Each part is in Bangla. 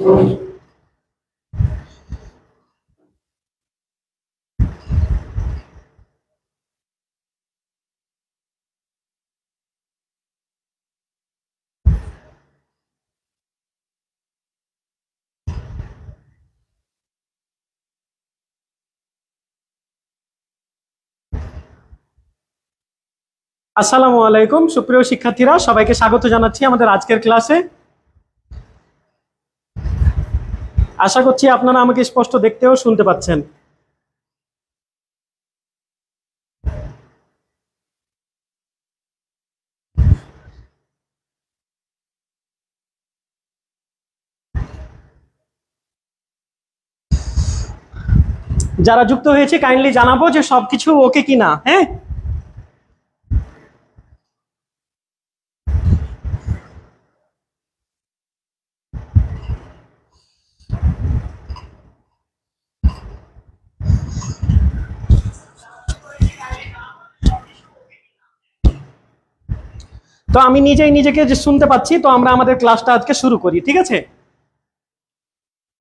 আসসালামু আলাইকুম সুপ্রিয় শিক্ষার্থীরা, সবাইকে স্বাগত জানাচ্ছি আমাদের আজকের ক্লাসে। আশা করছি আপনারা আমাকে স্পষ্ট দেখতে ও শুনতে পাচ্ছেন। যারা যুক্ত হয়েছে কাইন্ডলি জানাবো যে সবকিছু ওকে কিনা। হ্যাঁ, তো আমি নিজেই নিজেকে যে শুনতে পাচ্ছি, তো আমরা আমাদের ক্লাসটা আজকে শুরু করি, ঠিক আছে?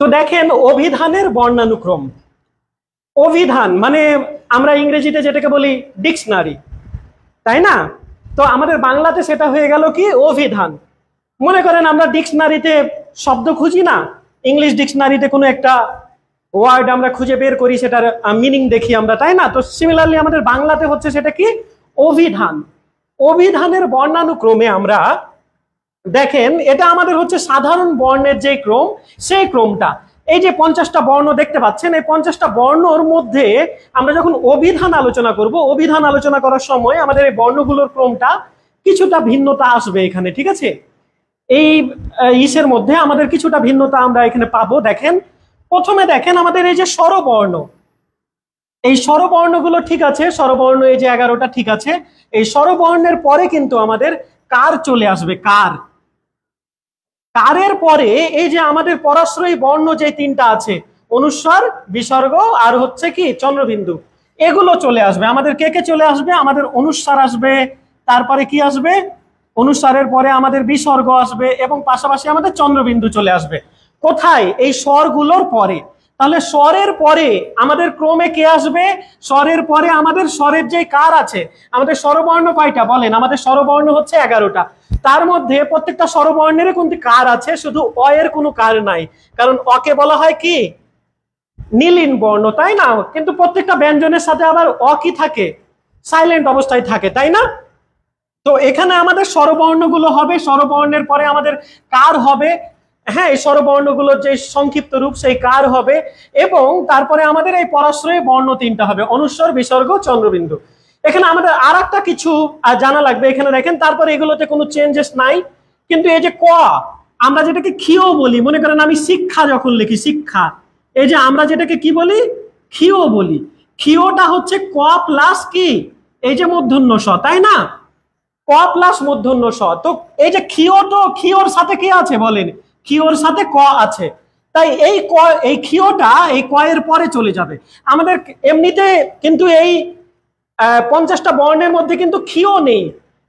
তো দেখেন, অভিধানের বর্ণানুক্রম। অভিধান মানে আমরা ইংরেজিতে যেটাকে বলি ডিকশনারি, তাই না? তো আমাদের বাংলাতে সেটা হয়ে গেল কি অভিধান। মনে করেন আমরা ডিকশনারিতে শব্দ খুঁজি না, ইংলিশ ডিকশনারিতে কোনো একটা ওয়ার্ড আমরা খুঁজে বের করি, সেটার মিনিং দেখি আমরা, তাই না? তো সিমিলারলি আমাদের বাংলাতে হচ্ছে সেটা কি অভিধান। অভিধানের বর্ণানুক্রমে আমরা দেখেন, এটা আমাদের হচ্ছে সাধারণ বর্ণের যে ক্রম, সেই ক্রমটা। এই যে 50টা বর্ণ দেখতে পাচ্ছেন, এই 50টা বর্ণর মধ্যে আমরা যখন অভিধান আলোচনা করব, অভিধান আলোচনা করার সময় আমাদের এই বর্ণগুলোর ক্রমটা কিছুটা ভিন্নতা আসবে এখানে, ঠিক আছে? এই ইসের মধ্যে আমাদের কিছুটা ভিন্নতা আমরা এখানে পাবো। দেখেন, প্রথমে দেখেন আমাদের এই যে স্বরবর্ণ, এই স্বরবর্ণগুলো ঠিক আছে, স্বরবর্ণ এই যে 11টা ঠিক আছে। এই স্বরবর্ণের পরে কিন্তু আমাদের কার চলে আসবে, কার। কারের পরে এই যে আমাদের পরাশ্রয়ী বর্ণ যে 3টা আছে, অনুস্বার, বিসর্গ আর হচ্ছে কি চন্দ্রবিন্দু, এগুলো চলে আসবে। আমাদের কে কে চলে আসবে? আমাদের অনুস্বার আসবে, তারপরে কি আসবে? অনুস্বারের পরে আমাদের বিসর্গ আসবে এবং পাশাপাশি আমাদের চন্দ্রবিন্দু চলে আসবে। কোথায়? এই স্বরগুলোর পরে। তাহলে স্বরের পরে আমাদের ক্রমে কে আসবে? স্বরের পরে আমাদের স্বরের যে কার আছে। আমাদের স্বরবর্ণ কয়টা বলেন? আমাদের স্বরবর্ণ হচ্ছে 11টা। তার মধ্যে প্রত্যেকটা স্বরবর্ণের কিন্তু কার আছে, শুধু অ এর কোনো কার নাই, কারণ অকে বলা হয় কি নীলিন বর্ণ, তাই না? কিন্তু প্রত্যেকটা ব্যঞ্জনের সাথে আবার অ কি থাকে? সাইলেন্ট অবস্থায় থাকে, তাই না? তো এখানে আমাদের স্বরবর্ণগুলো হবে, স্বরবর্ণের পরে আমাদের কার হবে। হ্যাঁ, এই স্বরবর্ণগুলোর যে সংক্ষিপ্ত রূপ সেই কার হবে, এবং তারপরে আমাদের এই পরাশ্রয়ী বর্ণ 3টা হবে, অনুস্বর, বিসর্গ, চন্দ্রবিন্দু। এখানে আমাদের আর একটা কিছু জানা লাগবে। এখানে দেখেন, তারপরে এগুলোতে কোনো চেঞ্জেস নাই, কিন্তু এই যে ক, আমরা যেটাকে ক্ষিয় বলি, মনে করেন আমি শিক্ষা যখন লিখি, শিক্ষা, এই যে আমরা যেটাকে কি বলি, ক্ষিয় বলি। ক্ষিয়টা হচ্ছে ক প্লাস কি এই যে মূর্ধন্য স, তাই না? ক প্লাস মূর্ধন্য স। তো এই যে ক্ষিয়, তো ক্ষিয়র সাথে কি আছে বলেন? ক্ষিয়র সাথে ক আছে। তাই এই ক, এই ক্ষিয়টা এই ক এর পরে চলে যাবে। আমাদের এমনিতে কিন্তু এই 50টা বর্ণের মধ্যে কিন্তু ক্ষিয় নেই।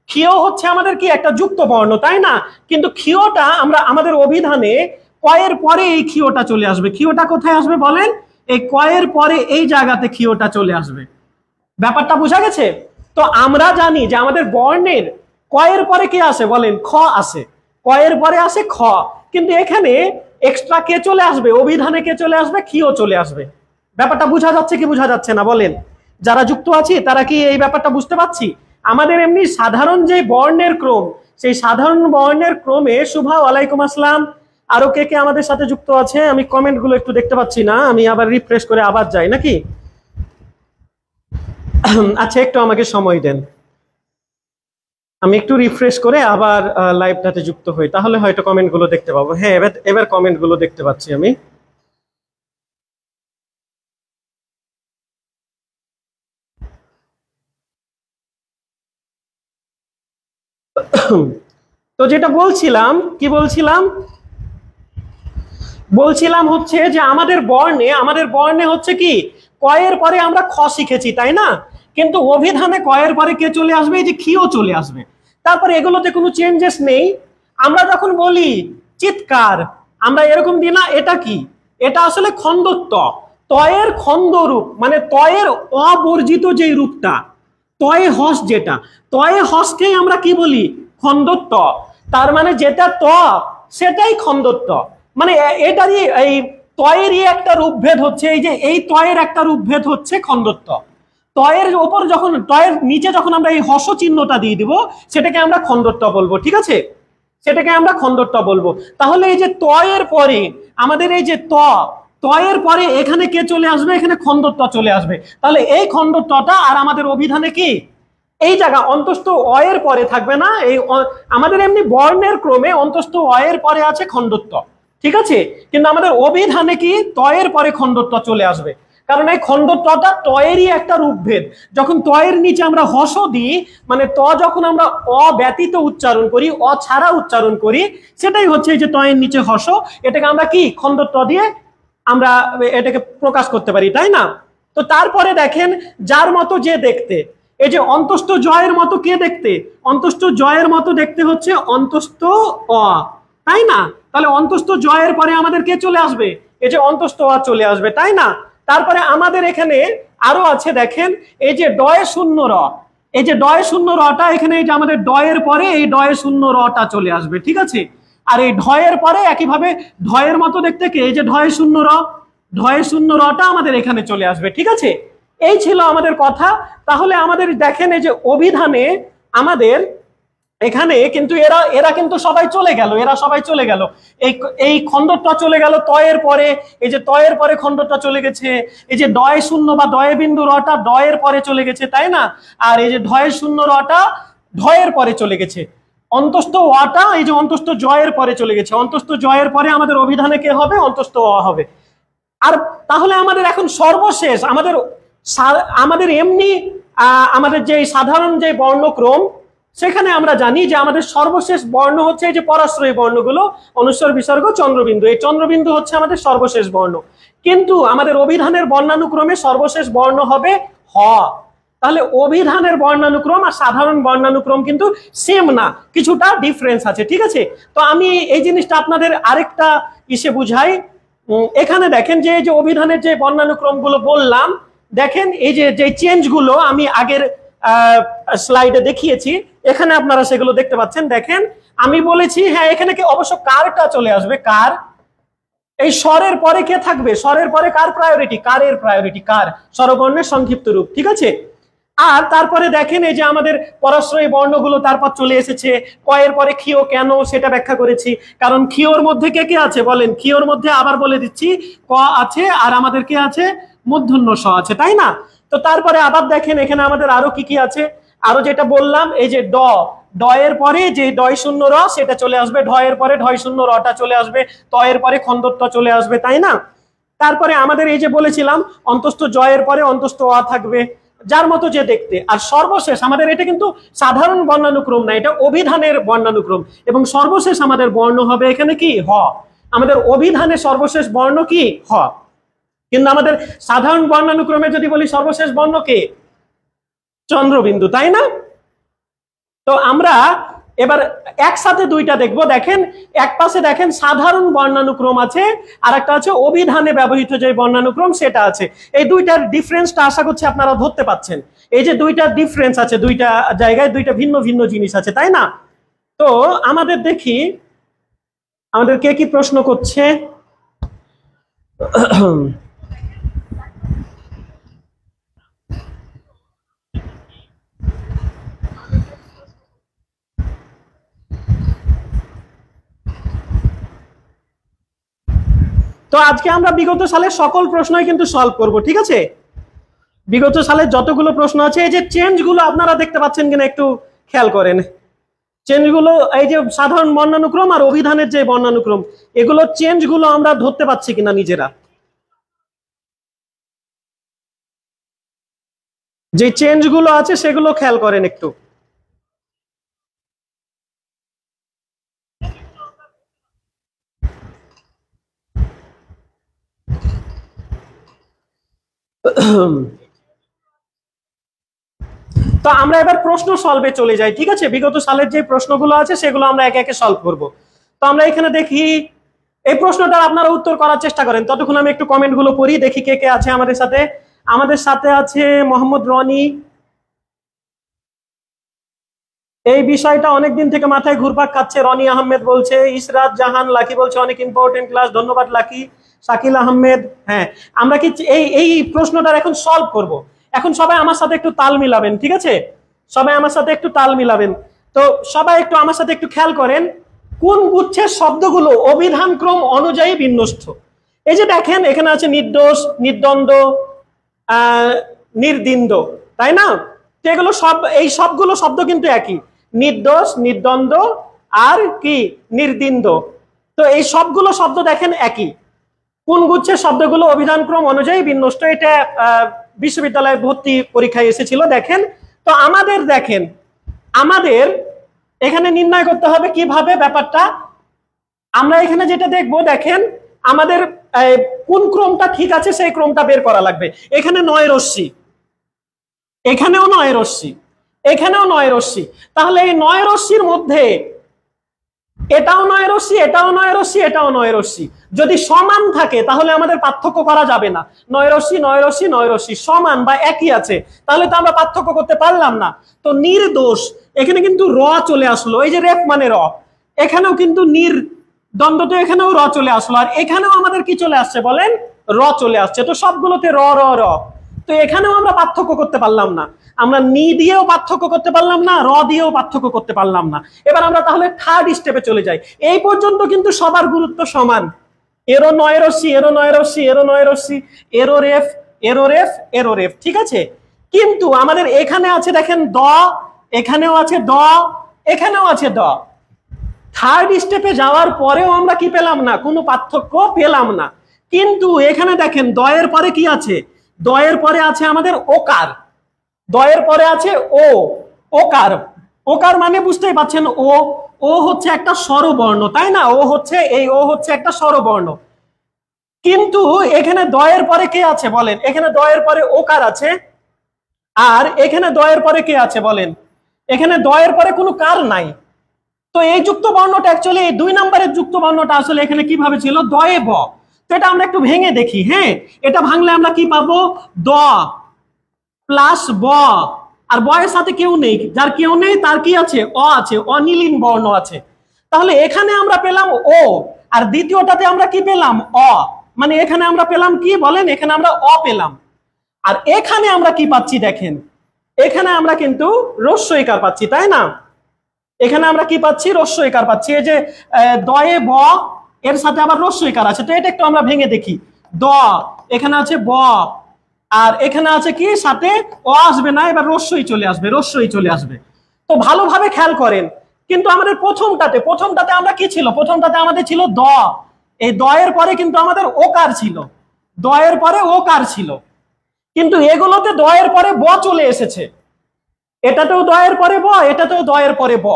ক্ষিয় হচ্ছে আমাদের কি একটা যুক্ত বর্ণ, তাই না? কিন্তু ক্ষিয়টা আমরা আমাদের অভিধানে ক এর পরে এই ক্ষিয়টা চলে আসবে। ক্ষিয়টা কোথায় আসবে বলেন? এই ক এর পরে এই জায়গাতে ক্ষিয়টা চলে আসবে। ব্যাপারটা বোঝা গেছে? তো আমরা জানি যে আমাদের বর্ণের ক এর পরে কে আসে বলেন? খ আসে। ক এর পরে আসে খ, কিন্তু এখানে এক্সট্রা কে চলে আসবে? অভিধানে কে চলে আসবে? ক্ষিয় চলে আসবে। ব্যাপারটা বোঝা যাচ্ছে কি বোঝা যাচ্ছে না বলেন? যারা যুক্ত আছি তারা কি এই ব্যাপারটা বুঝতে পারছি? আমাদের এমনি সাধারণ যে বর্ণের ক্রম, সেই সাধারণ বর্ণের ক্রমে, শুভা ওয়ালাইকুম আসসালাম, আরো কে কে আমাদের সাথে যুক্ত আছে? আমি কমেন্ট গুলো একটু দেখতে পাচ্ছি না, আমি আবার রিফ্রেশ করে আবার যাই নাকি? আচ্ছা, একটু আমাকে সময় দেন, আমি একটু রিফ্রেশ করে আবার লাইভটাতে যুক্ত হই, তাহলে হয়তো কমেন্ট গুলো দেখতে পাবো। হ্যাঁ, এবার কমেন্ট গুলো দেখতে পাচ্ছি আমি। তো যেটা বলছিলাম, কি বলছিলাম? বলছিলাম হচ্ছে যে আমাদের বর্ণে হচ্ছে কি ক এর পরে আমরা খ শিখেছি, তাই না? কিন্তু অভিধানে ক এর পরে কে চলে আসবে? এই যে ক্ষিয় চলে আসবে। তারপরে এগুলোতে কোনো চেঞ্জেস নেই। আমরা যখন বলি চিৎকার, আমরা এরকম দিই না, এটা কি, এটা আসলে খণ্ডত্ব, তয়ের খণ্ড রূপ, মানে তয়ের অবর্জিত যে রূপটা, তয়ে হস, যেটা তয়ে হসকেই আমরা কি বলি, খণ্ডত্ব। তার মানে যেটা ত সেটাই খণ্ডত্ব, মানে এটারই এই তয়েরই একটা রূপভেদ হচ্ছে, এই যে এই তয়ের একটা রূপভেদ হচ্ছে খণ্ডত্ব। তয়ের ওপর যখন, তয়ের নিচে যখন আমরা এই হস চিহ্নটা দিয়ে দিব, সেটাকে আমরা খণ্ডত্ব বলবো, ঠিক আছে, সেটাকে আমরা খণ্ডত্ব বলবো। তাহলে এই যে তয়ের পরে আমাদের এই যে তয়ের পরে এখানে কে চলে আসবে, এখানে খণ্ডত্ব চলে আসবে। তাহলে এই খণ্ডত্বটা আর আমাদের অভিধানে কি, এই জায়গা অন্তস্থ অয়ের পরে থাকবে না, এই আমাদের এমনি বর্ণের ক্রমে অন্তস্থ অয়ের পরে আছে খণ্ডত্ব, ঠিক আছে, কিন্তু আমাদের অভিধানে কি তয়ের পরে খণ্ডত্ব চলে আসবে, কারণ এই খণ্ডত্বটা তয়েরই একটা রূপভেদ। যখন তয়ের নিচে আমরা হস দিই, মানে ত যখন আমরা অব্যতীত উচ্চারণ করি, অ ছাড়া উচ্চারণ করি, সেটাই হচ্ছে এই যে তয়ের নিচে হস, এটাকে আমরা কি খণ্ডত্ব দিয়ে আমরা এটাকে প্রকাশ করতে পারি, তাই না? তো তারপরে দেখেন, যার মতো যে দেখতে, এই যে অন্তস্থ জয়ের মতো কে দেখতে, অন্তস্থ জয়ের মতো দেখতে হচ্ছে অন্তস্থ অ, তাই না? তাহলে অন্তস্থ জয়ের পরে আমাদের কে চলে আসবে, এই যে অন্তস্থ অ চলে আসবে, তাই না? তারপরে আমাদের এখানে আরো আছে, দেখেন এই যে ডয়ে শূন্য র, এই যে ডয়ে শূন্য রটা এখানে, এই যে আমাদের ডয়ের পরে এই ডয়ে শূন্য রটা চলে আসবে, ঠিক আছে। আর এই ঢয়ের পরে একইভাবে ঢয়ের মতো দেখতে কে, এই যে ঢয়ে শূন্য র, ঢয়ে শূন্য রটা আমাদের এখানে চলে আসবে, ঠিক আছে। এই ছিল আমাদের কথা। তাহলে আমাদের দেখেন এই যে অভিধানে আমাদের এখানে কিন্তু এরা কিন্তু সবাই চলে গেল, এরা সবাই চলে গেল, এই খণ্ডটা চলে গেল তয়ের পরে, এই যে তয়ের পরে খণ্ডটা চলে গেছে, এই যে ডয় শূন্য বা ডয়ে বিন্দু রটা ডয়ের পরে চলে গেছে, তাই না? আর এই যে ঢয় শূন্য রটা ঢয়ের পরে চলে গেছে, অন্তস্থ ওয়াটা এই যে অন্তস্থ জয়ের পরে চলে গেছে, অন্তস্থ জয়ের পরে আমাদের অভিধানে কে হবে, অন্তস্থ অ হবে। আর তাহলে আমাদের এখন সর্বশেষ আমাদের এমনি আমাদের যে সাধারণ যে বর্ণক্রম, সেখানে আমরা জানি যে আমাদের সর্বশেষ বর্ণ হচ্ছে এই যে পরাশ্রয়ী বর্ণগুলো, অনুস্বর বিসর্গ চন্দ্রবিন্দু, এই চন্দ্রবিন্দু হচ্ছে আমাদের সর্বশেষ বর্ণ। কিন্তু আমাদের অভিধানের বর্ণানুক্রমে সর্বশেষ বর্ণ হবে হ। তাহলে অভিধানের বর্ণানুক্রম আর সাধারণ বর্ণানুক্রম কিন্তু সেম না, কিছুটা ডিফারেন্স আছে, ঠিক আছে। তো আমি এই জিনিসটা আপনাদের আরেকটা ইসে বুঝাই। এখানে দেখেন যে এই যে অভিধানের যে বর্ণানুক্রম গুলো বললাম, দেখেন এই যে চেঞ্জ গুলো আমি আগের স্লাইডে দেখিয়েছি, এখানে আপনারা সেগুলো দেখতে পাচ্ছেন। দেখেন আমি বলেছি, হ্যাঁ এখানে কি অবশ্য কারটা চলে আসবে, কার, এই স্বরের পরে কে থাকবে, স্বরের পরে কার প্রায়োরিটি, কারের প্রায়োরিটি, কার স্বরবর্ণের সংক্ষিপ্ত রূপ, ঠিক আছে। আর তারপরে দেখেন এই যে আমাদের পরাশ্রয়ী বর্ণগুলো তারপর চলে এসেছে, কয়ের পরে ক্ষীয় কেন সেটা ব্যাখ্যা করেছি, কারণ ক্ষীয়র মধ্যে কে কে আছে বলেন, ক্ষীয়র মধ্যে আবার বলে দিচ্ছি ক আছে আর আমাদের কে আছে, মূর্ধন্য স আছে, তাই না? তো তারপরে আবার দেখেন এখানে আমাদের আরো কি কি আছে, আরো যেটা বললাম এই যে ডয়ের পরে যে ডয় শূন্য র সেটা চলে আসবে, ঢয়ের পরে ঢয় শূন্য রটা চলে আসবে, তয়ের পরে খণ্ডত্ব চলে আসবে, তাই না? তারপরে আমাদের এই যে বলেছিলাম অন্তস্থ জয়ের পরে অন্তস্থ অ থাকবে, যার মতো যে দেখতে। আর সর্বশেষ আমাদের এটা কিন্তু সাধারণ বর্ণানুক্রম না, এটা অভিধানের বর্ণানুক্রম, এবং সর্বশেষ আমাদের বর্ণ হবে এখানে কি, হ। আমাদের অভিধানের সর্বশেষ বর্ণ কি, হ। কিন্তু আমাদের সাধারণ বর্ণানুক্রমে যদি বলি সর্বশেষ বর্ণ কে, চন্দ্রবিন্দু, তাই না? তো আমরা এবার একসাথে দুইটা দেখবো। দেখেন এক পাশে দেখেন সাধারণ বর্ণানুক্রম আছে, আর একটা আছে অভিধানে ব্যবহৃত যে বর্ণানুক্রম সেটা আছে। এই দুইটার ডিফারেন্সটা আশা করছি আপনারা ধরতে পাচ্ছেন। এই যে দুইটা ডিফারেন্স আছে, দুইটা জায়গায় দুইটা ভিন্ন ভিন্ন জিনিস আছে, তাই না? তো আমাদের দেখি আমাদের কে কি প্রশ্ন করছে। তো আজকে আমরা বিগত সালের সকল প্রশ্নই কিন্তু সলভ করব, ঠিক আছে। বিগত সালের যতগুলো প্রশ্ন আছে, এই যে চেঞ্জ গুলো আপনারা দেখতে পাচ্ছেন কিনা একটু খেয়াল করেন। চেঞ্জ গুলো এই যে সাধারণ বর্ণানুক্রম আর অভিধানের যে বর্ণানুক্রম, এগুলো চেঞ্জ গুলো আমরা ধরতে পাচ্ছি কিনা নিজেরা, যে চেঞ্জ গুলো আছে সেগুলো খেয়াল করেন একটু। তো আমরা এবার প্রশ্ন সলভে চলে যাই, ঠিক আছে। বিগত সালের যে প্রশ্নগুলো আছে সেগুলো আমরা একে একে সলভ করব। তো আমরা এখানে দেখি এই প্রশ্নটার আপনারা উত্তর করার চেষ্টা করেন। ততক্ষণ আমি একটু কমেন্ট গুলো পড়ি, দেখি কে কে আছে আমাদের সাথে। আমাদের সাথে আছে মোহাম্মদ রনি। এই বিষয়টা অনেকদিন থেকে মাথায় ঘুরপাক খাচ্ছে, রনি আহমেদ বলছে। ইসরাত জাহান লাকি বলছে অনেক ইম্পর্টেন্ট ক্লাস, ধন্যবাদ লাকি। শাকিল আহমেদ, হ্যাঁ আমরা কি এই প্রশ্নটার এখন সলভ করব। এখন সবাই আমার সাথে একটু তাল মিলাবেন, ঠিক আছে? সবাই আমার সাথে একটু তাল মিলাবেন। তো সবাই একটু আমার সাথে একটু খেয়াল করেন, কোন গুচ্ছের শব্দগুলো অভিধান ক্রম অনুযায়ী বিন্যস্ত। এই যে দেখেন এখানে আছে নির্দোষ, নির্দ্বন্দ্ব, নির্দ্বিন্দ, তাই না? তো এগুলো সব, এই সবগুলো শব্দ কিন্তু একই, নির্দোষ, নির্দ্বন্দ্ব আর কি নির্দ্বিন্দ। তো এই সবগুলো শব্দ দেখেন একই। কোন গুচ্ছের শব্দগুলো অভিধান ক্রম অনুযায়ী বিন্যস্ত, এটা বিশ্ববিদ্যালয়ে ভর্তি পরীক্ষায় এসেছিল। দেখেন তো আমাদের, দেখেন আমাদের এখানে নির্ণয় করতে হবে কিভাবে ব্যাপারটা। আমরা এখানে যেটা দেখবো, দেখেন আমাদের কোন ক্রমটা ঠিক আছে সেই ক্রমটা বের করা লাগবে। এখানে 9 রশ্মি, এখানেও 9 রশ্মি, এখানেও 9 রশ্মি। তাহলে এই 9 রশ্মির মধ্যে এটাও 9 রশ্মি, এটাও 9 রশ্মি, এটাও 9 রশ্মি। যদি সমান থাকে তাহলে আমাদের পার্থক্য করা যাবে না। 9 রশ্মি 9 রশ্মি 9 রশ্মি সমান বা একই আছে, তাহলে তো আমরা পার্থক্য করতে পারলাম না। তো নির্দোষ, এখানে কিন্তু র চলে আসলো, এই যে রেফ মানে র, এখানেও কিন্তু দ্বন্দ্ব, তো এখানেও র চলে আসলো, আর এখানেও আমাদের কি চলে আসছে বলেন, র চলে আসছে। তো সবগুলোতে র র র। তো এখানেও আমরা পার্থক্য করতে পারলাম না, আমরা নি দিয়েও পার্থক্য করতে পারলাম না, র দিয়েও পার্থক্য করতে পারলাম না। এবার আমরা তাহলে থার্ড স্টেপে চলে যাই। এই পর্যন্ত কিন্তু সবার গুরুত্ব সমান। এরো 9 রশ্মি, এরো 9 রশ্মি, এরো 9 রশ্মি, এরো রেফ, এরো রেফ, এরো রেফ, ঠিক আছে? কিন্তু আমাদের এখানে আছে দেখেন দ, এখানেও আছে দ, এখানেও আছে দ। থার্ড স্টেপে যাওয়ার পরেও আমরা কি পেলাম না, কোনো পার্থক্য পেলাম না। কিন্তু এখানে দেখেন দয়ের পরে কি আছে, দয়ের পরে আছে আমাদের ওকার, দয়ের পরে আছে ও, ওকার। ওকার মানে বুঝতেই পাচ্ছেন, ও হচ্ছে একটা স্বরবর্ণ, তাই না? ও হচ্ছে এই, ও হচ্ছে একটা স্বরবর্ণ। কিন্তু এখানে দয়ের পরে কে আছে বলেন, এখানে দয়ের পরে ওকার আছে, আর এখানে দয়ের পরে কে আছে বলেন, এখানে দয়ের পরে কোনো কার নাই। তো এই যুক্ত বর্ণটা অ্যাকচুয়ালি, এই 2 নম্বরের যুক্ত বর্ণটা আসলে এখানে কিভাবে ছিল, দয়ে ব। তো এটা আমরা একটু ভেঙে দেখি, হ্যাঁ এটা ভাঙলে আমরা কি পাবো, দ প্লাস ব, আর বয়ের সাথে কেউ নেই, যার কেউ নেই তার কি আছে, অ আছে, অনিলীন বর্ণ আছে। তাহলে এখানে আমরা পেলাম ও, আর দ্বিতীয়টাতে আমরা কি পেলাম, অ। মানে এখানে আমরা পেলাম কি বলেন, এখানে আমরা অ পেলাম। আর এখানে আমরা কি পাচ্ছি দেখেন, এখানে আমরা কিন্তু রস্যইকার পাচ্ছি, তাই না? এখানে আমরা কি পাচ্ছি, রস্যইকার পাচ্ছি। এই যে দয়ে ব, এর সাথে আবার রস্যইকার আছে। তো এটা একটু আমরা ভেঙে দেখি, দ, এখানে আছে ব, আর এখানে আছে কি সাথে অ আসবে না, এবার রস্যই চলে আসবে, রস্যই চলে আসবে। তো ভালোভাবে খেয়াল করেন, কিন্তু আমাদের প্রথমটাতে আমরা কি ছিল, প্রথমটাতে আমাদের ছিল দ, এই দয়ের পরে কিন্তু আমাদের ওকার ছিল, দয়ের পরে ওকার ছিল। কিন্তু এগুলোতে দয়ের পরে ব চলে এসেছে, এটাতেও দয়ের পরে ব, এটাতেও দয়ের পরে ব।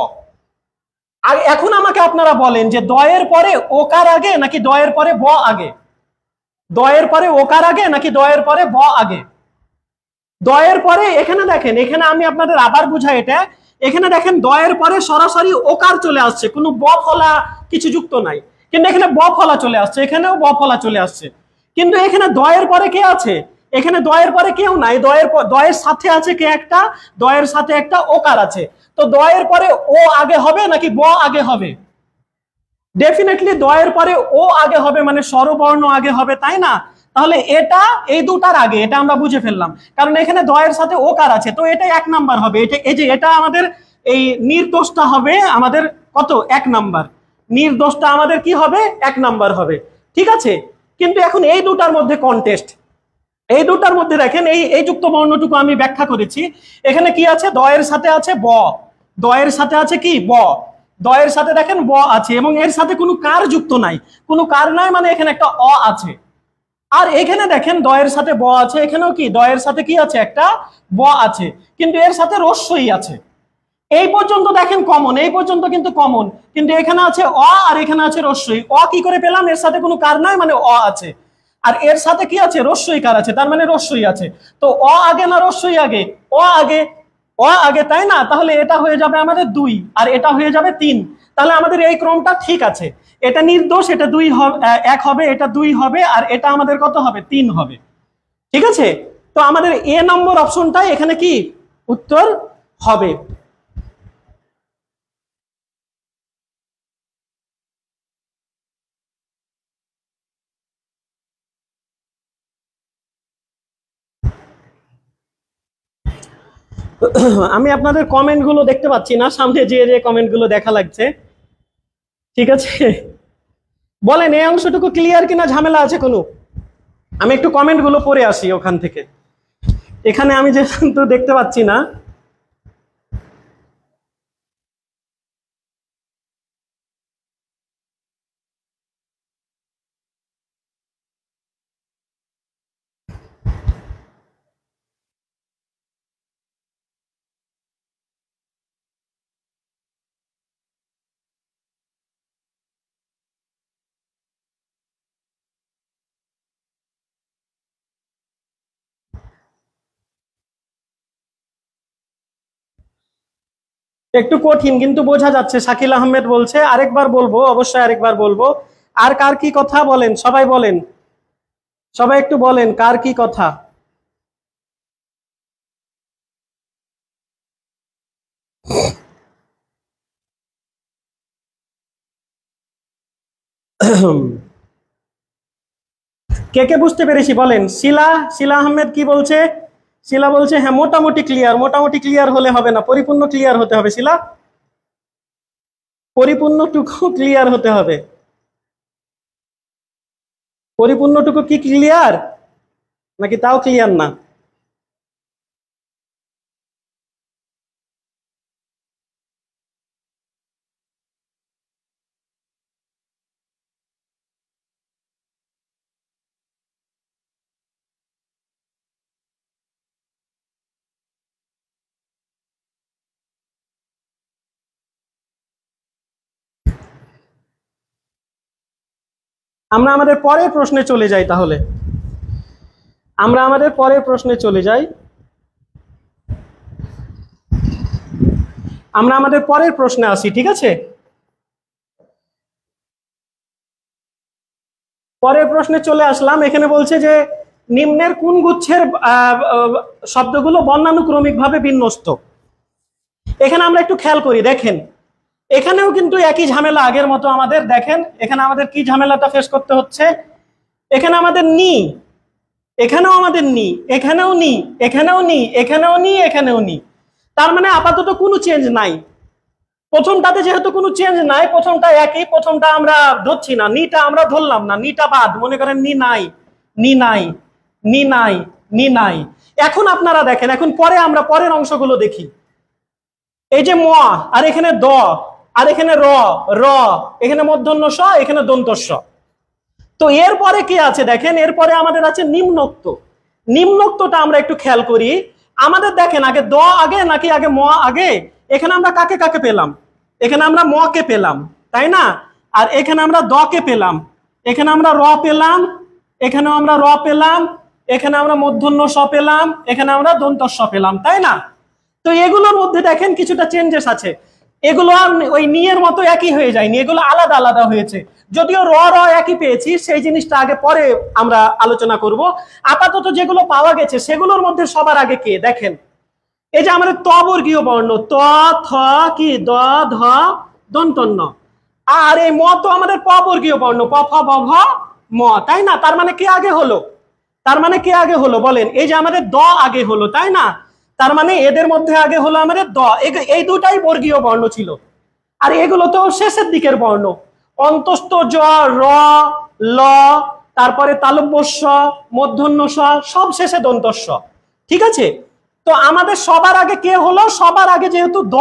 আর এখন আমাকে আপনারা বলেন যে দয়ের পরে ওকার আগে নাকি দয়ের পরে ব আগে, দয়ের পরে ওকার আগে নাকি দয়ের পরে ব আগে? দয়ের পরে, এখানে দেখেন, এখানে আমি আপনাদের আবার বুঝাই এটা, এখানে দেখেন দয়ের পরে সরাসরি ওকার চলে আসছে, কোনো ব ফলা কিছু যুক্ত নাই। কিন্তু এখানে ব ফলা চলে আসছে, এখানেও ব ফলা চলে আসছে। কিন্তু এখানে দয়ের পরে কে আছে, এখানে দয়ের পরে কেউ নাই, দয়ের সাথে আছে কে একটা, দয়ের সাথে একটা ওকার আছে। তো দয়ের পরে ও আগে হবে নাকি ব আগে হবে? ডেফিনেটলি দয়ের পরে ও আগে হবে, মানে স্বরবর্ণ আগে হবে, তাই না? তাহলে এটা এই দুটার আগে, এটা আমরা বুঝে ফেললাম, কারণ এখানে দয়ের সাথে ওকার আছে। তো এটা 1 নাম্বার হবে। এটা, এই যে এটা আমাদের এই নির্দোষটা হবে আমাদের কত, 1 নাম্বার। নির্দোষটা আমাদের কি হবে, 1 নাম্বার হবে, ঠিক আছে? কিন্তু এখন এই দুটার মধ্যে কন্টেস্ট, এই দুটার মধ্যে দেখেন এই যুক্ত বর্ণটুকু আমি ব্যাখ্যা করেছি। এখানে কি আছে, দয়ের সাথে আছে ব, দয়ের সাথে আছে কি ব, দয়ের সাথে দেখেন ব আছে, এবং এর সাথে কোনো কার যুক্ত নাই, কোনো কার নাই, মানে এখানে একটা অ আছে। আর এখানে দেখেন দয়ের সাথে ব আছে, এখানেও কি দয়ের সাথে কি আছে, একটা ব আছে, কিন্তু এর সাথে রস্যই আছে। এই পর্যন্ত দেখেন কমন, এই পর্যন্ত কিন্তু কমন, কিন্তু এখানে আছে অ আর এখানে আছে রস্যই। অ কি করে পেলাম, এর সাথে কোনো কার নাই মানে অ আছে, আর এর সাথে কি আছে, রস্যই কার আছে, তার মানে রস্যই আছে। তো অ আগে না রস্যই আগে, অ আগে, অ আগে, তাই না? তাহলে এটা হয়ে যাবে আমাদের 2, আর এটা হয়ে যাবে 3। তাহলে আমাদের এই ক্রমটা ঠিক আছে। এটা নির্দোষ, এটা 2 হবে, 1 হবে, এটা 2 হবে, আর এটা আমাদের কত হবে, 3 হবে। ঠিক আছে, তো আমাদের এ নম্বর অপশনটাই এখানে কি উত্তর হবে। আমি আপনাদের কমেন্ট গুলো দেখতে পাচ্ছি না, সামনে যে যে কমেন্ট গুলো দেখা লাগছে। ঠিক আছে, বলেন এই অংশটুকু ক্লিয়ার কিনা, ঝামেলা আছে কোনো? আমি একটু কমেন্ট গুলো পড়ে আসি ওখান থেকে, এখানে আমি যেহেতু দেখতে পাচ্ছি না। একটু কঠিন কিন্তু বোঝা যাচ্ছে। শাকিল আহমেদ বলছে আরেকবার বলবো, অবশ্যই আরেকবার বলবো। আর কার কি কথা বলেন, সবাই বলেন, সবাই একটু বলেন কার কি কথা। কে কে বুঝতে পেরেছি বলেন। শিলা, শিলা আহমেদ কি বলছে? শিলা বলছে হ্যাঁ মোটামুটি ক্লিয়ার। মোটামুটি ক্লিয়ার হলে হবে না, পরিপূর্ণ ক্লিয়ার হতে হবে। শিলা, পরিপূর্ণটুকু ক্লিয়ার হতে হবে। পরিপূর্ণটুকু কি ক্লিয়ার নাকি তাও ক্লিয়ার না? আমরা আমাদের পরের প্রশ্নে চলে যাই তাহলে। আমরা আমাদের পরের প্রশ্নে চলে যাই। আমরা আমাদের পরের প্রশ্নে আসি, ঠিক আছে? পরের প্রশ্নে চলে আসলাম। এখানে বলছে যে নিম্নের কোন গুচ্ছের শব্দগুলো বর্ণানুক্রমিক ভাবে বিন্যস্ত। এখানে আমরা একটু খেয়াল করি, দেখেন এখানেও কিন্তু একই ঝামেলা আগের মতো আমাদের। দেখেন এখানে আমাদের কি ঝামেলাটা ফেস করতে হচ্ছে। এখানে আমাদের নি, এখানেও আমাদের নি, এখানেও নি, এখানেও নি, এখানেও নি, এখানেও নি। তার মানে আপাতত কোনো চেঞ্জ নাই। প্রথমটাতে যেহেতু কোনো চেঞ্জ নাই, প্রথমটা একই, প্রথমটা আমরা ধরছি না, নিটা আমরা ধরলাম না, নিটা বাদ, মনে করেন নি নাই, নি নাই, নি নাই, নি নাই। এখন আপনারা দেখেন, এখন পরে আমরা পরের অংশগুলো দেখি। এই যে ম, আর এখানে দ, আর এখানে র, র, এখানে মূর্ধন্য স, এখানে দন্ত স। তো এরপরে কি আছে দেখেন, এরপরে আমাদের আছে নিম্নোক্ত। নিম্নোক্তটা আমরা একটু খেয়াল করি। আমাদের দেখেন আগে দ আগে নাকি আগে ম আগে? এখানে আমরা কাকে কাকে পেলাম? এখানে আমরা ম কে পেলাম, তাই না? আর এখানে আমরা দ কে পেলাম, এখানে আমরা র পেলাম, এখানেও আমরা র পেলাম, এখানে আমরা মূর্ধন্য স পেলাম, এখানে আমরা দন্ত স পেলাম, তাই না? তো এগুলোর মধ্যে দেখেন কিছুটা চেঞ্জেস আছে। এগুলো আর ওই নিয়ের মতো একই হয়ে যায়নি, এগুলো আলাদা আলাদা হয়েছে। যদিও র র একই পেয়েছি, সেই জিনিসটা আগে পরে আমরা আলোচনা করব। আপাতত যেগুলো পাওয়া গেছে সেগুলোর মধ্যে সবার আগে কে দেখেন, এই যে আমাদের ত বর্গীয় বর্ণ, ত, থ, কি দ, ধ, দন্ত ন। আর এই ম তো আমাদের প বর্গীয় বর্ণ, প, ফ, ব, ভ, ম, তাই না? তার মানে কে আগে হলো? তার মানে কে আগে হলো বলেন? এই যে আমাদের দ আগে হলো, তাই না? তার মানে এদের মধ্যে আগে হলো আমাদের দ। এই দুটাই বর্গীয় বর্ণ ছিল, আর এগুলো তো শেষের দিকের বর্ণ। অন্তস্থ জ, র, ল, তারপরে তালব্য স, মূর্ধন্য স, সব শেষে দন্ত স। ঠিক আছে, তো আমাদের সবার আগে কে হলো? সবার আগে যেহেতু দ,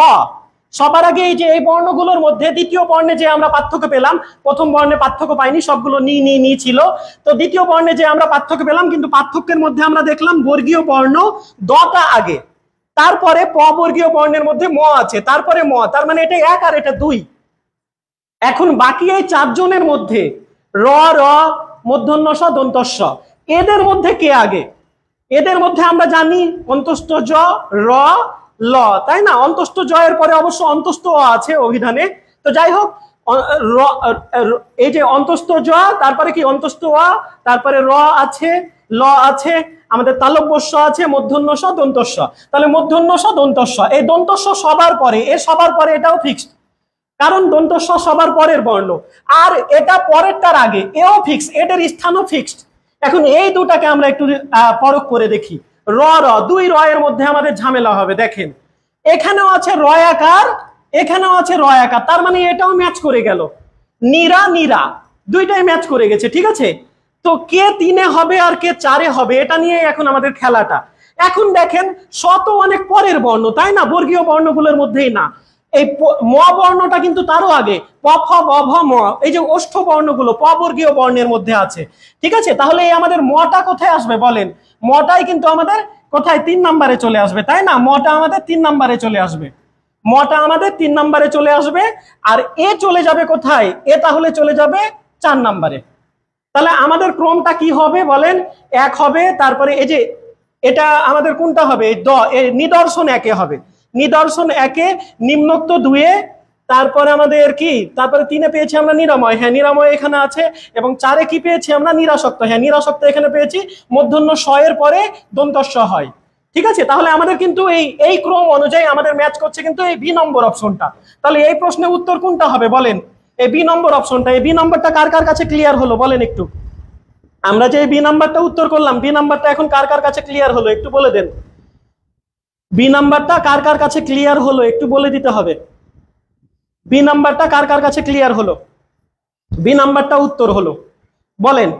সবার আগে এই যে এই বর্ণগুলোর মধ্যে দ্বিতীয় বর্ণে যে আমরা পার্থক্য পেলাম, প্রথম বর্ণে পার্থক্য পাইনি, সবগুলো নি নি নি ছিল। তো দ্বিতীয় বর্ণে যে আমরা পার্থক্য পেলাম, কিন্তু পার্থক্যের মধ্যে আমরা দেখলাম বর্গীয় বর্ণ দটা আগে, তারপরে প বর্গীয় বর্ণের মধ্যে ম আছে, তারপরে ম। তার মানে এটা 1 আর এটা 2। এখন বাকি এই 4 জনের মধ্যে র, র, মূর্ধন্য স, দন্ত স, এদের মধ্যে কে আগে? এদের মধ্যে আমরা জানি অন্তস্থ জ, র, ল, তাই না? অন্তস্থ জ এর পরে অবশ্য অন্তস্থ অ আছে অভিধানে, তো যাই হোক, এই যে অন্তস্থ জ, তারপরে কি অন্তস্থ অ, তারপরে র আছে, ল আছে, আমাদের তালব্য স আছে, মূর্ধন্য স, দন্তস্ব। তাহলে মূর্ধন্য স, দন্তস্ব, এই দন্তস্ব সবার পরে, এ সবার পরে, এটাও ফিক্সড, কারণ দন্তস্ব সবার পরের বর্ণ, আর এটা পরেরটার আগে, এও ফিক্সড, এটার স্থানও ফিক্সড। এখন এই দুটাকে আমরা একটু পরখ করে দেখি। র র, দুই র এর মধ্যে আমাদের ঝামেলা হবে। দেখেন এখানেও আছে রয়াকার, এখানেও আছে রয়াকার, তার মানে এটাও ম্যাচ করে গেল। নীরা নীরা দুইটাই ম্যাচ করে গেছে, ঠিক আছে। তো কে তিনে হবে আর কে চারে হবে, এটা নিয়ে এখন আমাদের খেলাটা। এখন দেখেন স তো অনেক পরের বর্ণ, তাই না, বর্গীয় বর্ণগুলোর মধ্যেই না। এই ম বর্ণটা কিন্তু তারও আগে, প ফ ব ভ ম, এই যে ওষ্ঠ বর্ণগুলো প বর্গীয় বর্ণের মধ্যে আছে, ঠিক আছে। তাহলে এই আমাদের মটা কোথায় আসবে বলেন? মটাই কিন্তু আমাদের কোথায়, 3 নম্বরে চলে আসবে, তাই না। মটা আমাদের 3 নম্বরে চলে আসবে, মটা আমাদের 3 নম্বরে চলে আসবে। আর এ চলে যাবে কোথায়? এ তাহলে চলে যাবে 4 নম্বরে। তাহলে আমাদের ক্রমটা কি হবে বলেন? 1 হবে, তারপরে এই যে এটা আমাদের কোনটা হবে? নিদর্শন 1 হবে, নিদর্শন 1, নিম্নোক্ত 2, তারপরে আমাদের কি, তারপরে 3 পেয়েছি আমরা নিরাময়, হ্যাঁ নিরাময় এখানে আছে, এবং 4 কি পেয়েছি আমরা? নিরাসক্ত, হ্যাঁ নিরাসক্ত এখানে পেয়েছি। মূর্ধন্য স এর পরে দন্তস্ব হয়, ঠিক আছে। তাহলে আমাদের কিন্তু এই ক্রম অনুযায়ী আমাদের ম্যাচ করছে কিন্তু এই বি নম্বর অপশনটা। তাহলে এই প্রশ্নের উত্তর কোনটা হবে বলেন? এই বি নম্বর অপশনটা। এই বি নম্বরটা কার কার কাছে ক্লিয়ার হলো বলেন একটু? আমরা যে বি নাম্বারটা উত্তর করলাম, বি নাম্বারটা এখন কার কার কাছে ক্লিয়ার হলো একটু বলে দেন। বি নাম্বারটা কার কার কাছে ক্লিয়ার হলো একটু বলে দিতে হবে। বি নাম্বারটা কার কার কাছে ক্লিয়ার হলো? বি নাম্বারটা উত্তর হলো, বলেন।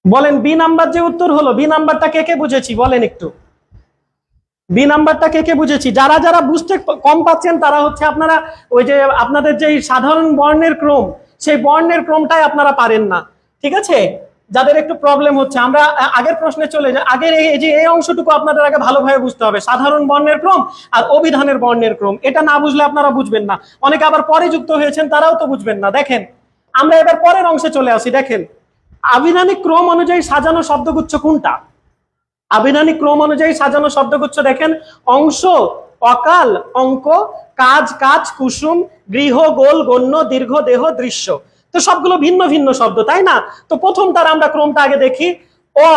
বলেন বি নাম্বার যে উত্তর হলো, বি নাম্বারটা কে কে বুঝেছি বলেন একটু? বি নাম্বারটা কে কে বুঝেছি? যারা যারা বুঝতে কম পাচ্ছেন তারা হচ্ছে আপনারা ওই যে আপনাদের যে সাধারণ বর্ণের ক্রম, সেই বর্ণের ক্রমটাই আপনারা পারেন না, ঠিক আছে। যাদের একটু প্রবলেম হচ্ছে, আমরা আগের প্রশ্নে চলে যাই। আগের এই যে এই অংশটুকু আপনাদের আগে ভালোভাবে বুঝতে হবে, সাধারণ বর্ণের ক্রম আর অভিধানের বর্ণের ক্রম। এটা না বুঝলে আপনারা বুঝবেন না। অনেকে আবার পরে যুক্ত হয়েছেন, তারাও তো বুঝবেন না। দেখেন আমরা এবার পরের অংশে চলে আসি। দেখেন আভিধানিক ক্রম অনুযায়ী সাজানো শব্দগুচ্ছ কোনটা? আভিধানিক ক্রম অনুযায়ী সাজানো শব্দগুচ্ছ দেখেন, অংশ, অকাল, অঙ্ক, কাজ, কাজ, কুসুম, গৃহ, গোল, গণ্য, দীর্ঘ, দেহ, দৃশ্য। তো সবগুলো ভিন্ন ভিন্ন শব্দ, তাই না। তো প্রথমটার আমরা ক্রমটা আগে দেখি। অ,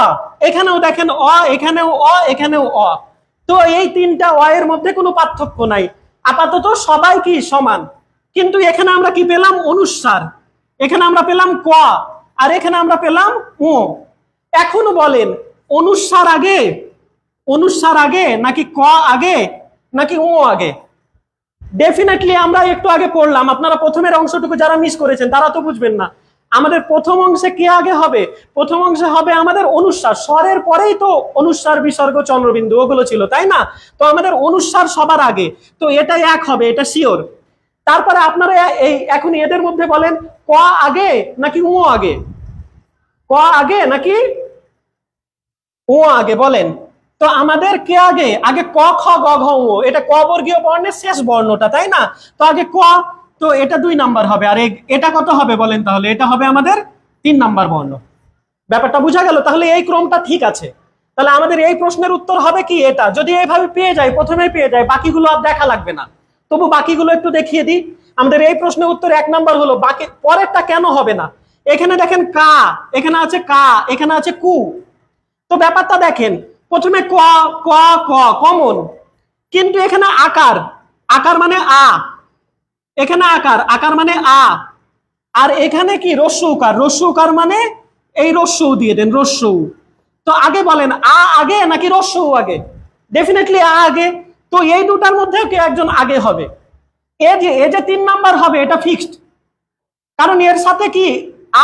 এখানেও দেখেন অ, এখানেও অ, এখানেও অ। তো এই 3টা অ এর মধ্যে কোনো পার্থক্য নাই, আপাতত সবাই কি সমান। কিন্তু এখানে আমরা কি পেলাম? অনুস্বার। এখানে আমরা পেলাম ক, আর এখানে আমরা পেলাম ও। এখনো বলেন অনুস্বার আগে, অনুস্বার আগে নাকি ক আগে নাকি ও আগে? ডেফিনেটলি আমরা একটু আগে পড়লাম, আপনারা প্রথমের অংশটুকু যারা মিস করেছেন তারা তো বুঝবেন না। আমাদের প্রথম অংশে কে আগে হবে? প্রথম অংশে হবে আমাদের অনুস্বার, স্বরের পরেই তো অনুস্বার, বিসর্গ, চন্দ্রবিন্দু ওগুলো ছিল, তাই না। তো আমাদের অনুস্বার সবার আগে, তো এটাই 1 হবে, এটা শিওর। তারপরে আপনারা এই এখন এদের মধ্যে বলেন ক আগে নাকি ও আগে? ক আগে নাকি ও আগে বলেন? তো আমাদের কে আগে? আগে ক, খ, গ, ঘ, ও। এটা ক বর্গীয় বর্ণের শেষ বর্ণটা, তাই না। তো আগে ক, তো এটা 2 নাম্বার হবে। আর এটা কত হবে বলেন? তাহলে এটা হবে আমাদের 3 নাম্বার বর্ণ। ব্যাপারটা বোঝা গেল? তাহলে এই ক্রমটা ঠিক আছে। তাহলে আমাদের এই প্রশ্নের উত্তর হবে কি এটা। যদি এইভাবে পেয়ে যায়, প্রথমেই পেয়ে যায়, বাকিগুলো আর দেখা লাগবে না। তবু বাকিগুলো একটু দেখিয়ে দিই। আমাদের এই প্রশ্নের উত্তর 1 নাম্বার হলো। বাকি পরেরটা কেন হবে না? এখানে দেখেন কা, এখানে আছে কা, এখানে আছে কু। তো ব্যাপারটা দেখেন, প্রথমে ক, ক, ক কমন, কিন্তু এখানে আকার, আকার মানে আ, এখানে আকার, আকার মানে আ, আর এখানে কি রস্যু উকার, রস্যু উকার মানে এই রস্যু দিয়ে দেন, রস্যু। তো আগে বলেন আ আগে নাকি রস্যু আগে? ডেফিনেটলি আ আগে। তো এই দুটার মধ্যে কে একজন আগে হবে। এ যে 3 নাম্বার হবে এটা ফিক্সড, কারণ এর সাথে কি